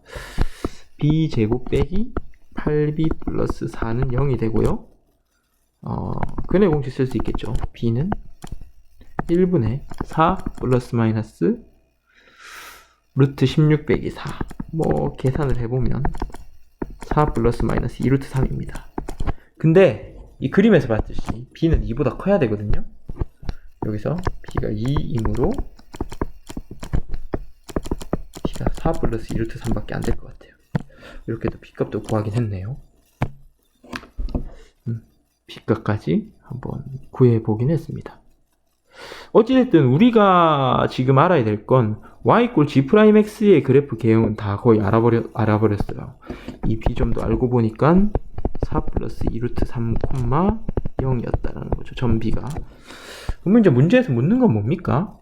b 제곱 빼기 8b 플러스 4는 0이 되고요. 근의 공식 쓸 수 있겠죠. b는 1분의 4 플러스 마이너스 루트 16 빼기 4. 뭐 계산을 해보면 4 플러스 마이너스 2 루트 3입니다. 근데 이 그림에서 봤듯이 b는 2보다 커야 되거든요. 여기서 b가 2이므로 b가 4 플러스 2 루트 3밖에 안 될 것 같아요. 이렇게도 b값도 구하긴 했네요. b값까지 한번 구해보긴 했습니다. 어찌됐든 우리가 지금 알아야 될 건 y=G'X의 그래프 개형은 다 거의 알아버렸어요. 이 b점도 알고 보니까 4 플러스 2 루트 3, 0이었다라는 거죠. 점 b가. 그러면 이제 문제에서 묻는 건 뭡니까?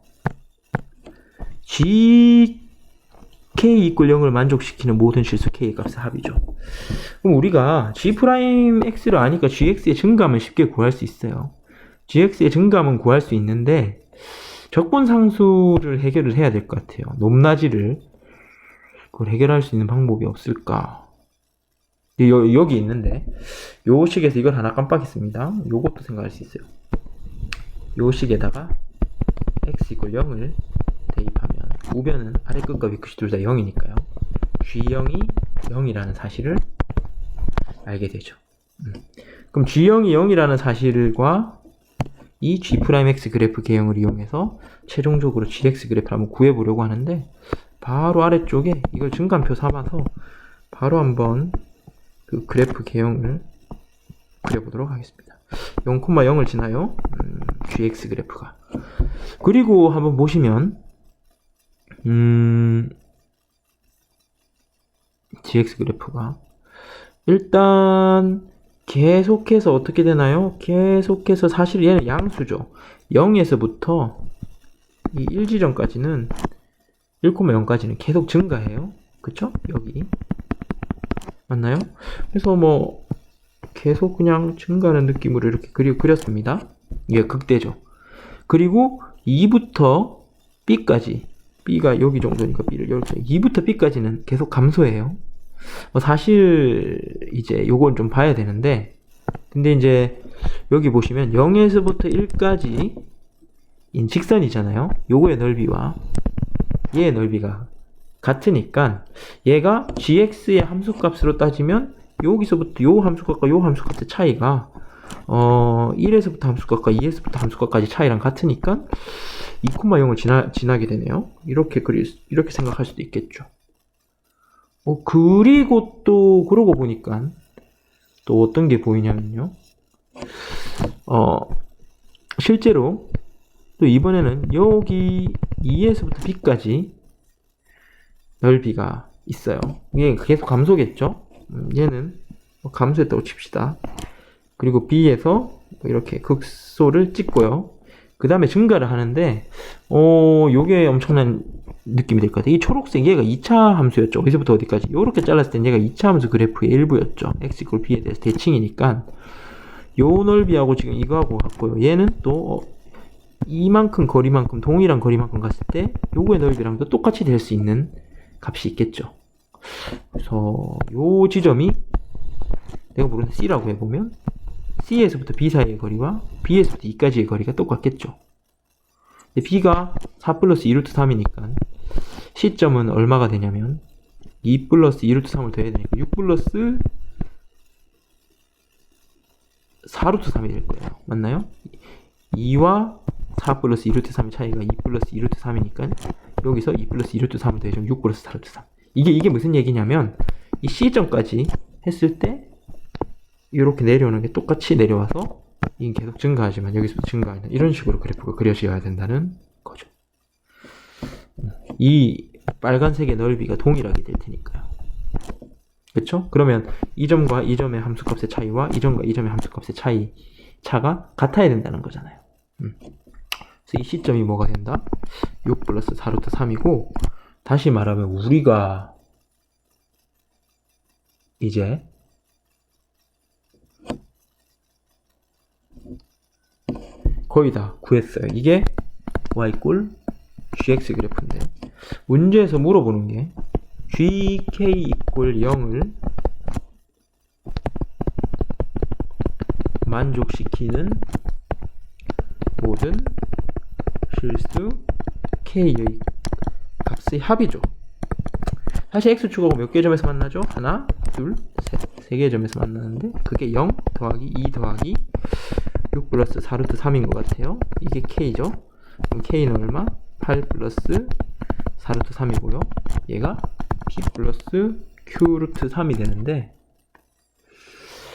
G k = 0을 만족시키는 모든 실수 k의 값의 합이죠. 그럼 우리가 G'X를 아니까 gx의 증감은 쉽게 구할 수 있어요. gx의 증감은 구할 수 있는데 적분상수를 해결을 해야 될 것 같아요. 높낮이를 그걸 해결할 수 있는 방법이 없을까? 여기 있는데 요 식에서 이걸 하나 깜빡했습니다. 요것도 생각할 수 있어요. 요 식에다가 x = 0을 대입하면 우변은 아래 끝과 위 끝이 둘 다 0이니까요. G0이 0이라는 사실을 알게 되죠. 그럼 G0이 0이라는 사실과 이 G'X 그래프 개형을 이용해서 최종적으로 GX 그래프를 한번 구해보려고 하는데, 바로 아래쪽에 이걸 증감표 삼아서 바로 한번 그 그래프 개형을 그려보도록 하겠습니다. 0,0을 지나요. gx 그래프가. 그리고 한번 보시면 gx 그래프가 일단 계속해서 어떻게 되나요? 계속해서 사실 얘는 양수죠. 0에서부터 이 1지점까지는 1,0까지는 계속 증가해요. 그쵸? 여기 맞나요? 그래서 뭐 계속 그냥 증가하는 느낌으로 이렇게 그렸습니다. 이게 극대죠. 그리고 2부터 B까지, B가 여기 정도니까 B를 이렇게 2부터 B까지는 계속 감소해요. 사실 이제 요건 좀 봐야 되는데, 근데 이제 여기 보시면 0에서부터 1까지 인 직선이잖아요. 요거의 넓이와 얘의 넓이가 같으니까 얘가 gx의 함수값으로 따지면 여기서부터 요 함수값과 요 함수값의 차이가 1에서부터 함수값과 2에서부터 함수값까지 차이랑 같으니까 2,0을 지나게 되네요. 이렇게 생각할 수도 있겠죠. 그리고 또 그러고 보니까 또 어떤 게 보이냐면요. 실제로 또 이번에는 여기 2에서부터 B까지 넓이가 있어요. 이게 계속 감소겠죠? 얘는 감소했다고 칩시다. 그리고 B에서 이렇게 극소를 찍고요. 그 다음에 증가를 하는데, 요게 엄청난 느낌이 될 것 같아요. 이 초록색 얘가 2차 함수였죠. 어디서부터 어디까지. 요렇게 잘랐을 땐 얘가 2차 함수 그래프의 일부였죠. x = b에 대해서 대칭이니까. 요 넓이하고 지금 이거하고 같고요. 얘는 또 이만큼 거리만큼, 동일한 거리만큼 갔을 때 요거의 넓이랑도 똑같이 될 수 있는 값이 있겠죠. 그래서 요 지점이 내가 모르는 C라고 해보면 C에서부터 B 사이의 거리와 B에서부터 E까지의 거리가 똑같겠죠. 근데 B가 4 플러스 2루트 3이니까 C점은 얼마가 되냐면 2 플러스 2루트 3을 더해야 되니까 6 플러스 4루트 3이 될 거예요. 맞나요? 2와 4 플러스 2루트 3의 차이가 2 플러스 2루트 3이니까 여기서 2 플러스 2루트 3을 더해주면 6 플러스 4루트 3. 이게 무슨 얘기냐면 이 C점까지 했을 때 이렇게 내려오는 게 똑같이 내려와서 이게 계속 증가하지만 여기서부터 증가하는 이런 식으로 그래프가 그려져야 된다는 거죠. 이 빨간색의 넓이가 동일하게 될 테니까요. 그렇죠? 그러면 이 점과 이 점의 함수값의 차이와 이 점과 이 점의 함수값의 차가 같아야 된다는 거잖아요. 그래서 이 시점이 뭐가 된다? 6 플러스 4루트 3이고 다시 말하면 우리가 이제 거의 다 구했어요. 이게 y 꼴 gx 그래프인데 문제에서 물어보는 게 gk = 0을 만족시키는 모든 실수 k의 값의 합이죠. 사실 x축하고 몇 개의 점에서 만나죠? 하나, 둘, 셋. 세 개의 점에서 만나는데 그게 0 더하기 2 더하기 6 플러스 4루트 3인 것 같아요. 이게 k죠. 그럼 k는 얼마? 8 플러스 4루트 3이고요. 얘가 p 플러스 q 루트 3이 되는데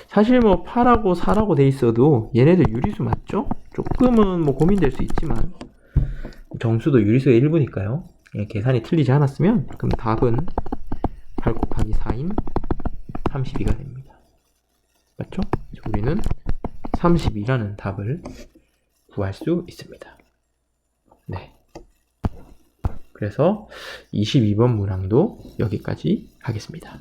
사실 뭐 8하고 4라고 돼 있어도 얘네들 유리수 맞죠? 조금은 뭐 고민될 수 있지만 정수도 유리수의 일부니까요. 계산이 틀리지 않았으면 그럼 답은 8 곱하기 4인 32가 됩니다. 맞죠? 우리는 32라는 답을 구할 수 있습니다. 네. 그래서 22번 문항도 여기까지 하겠습니다.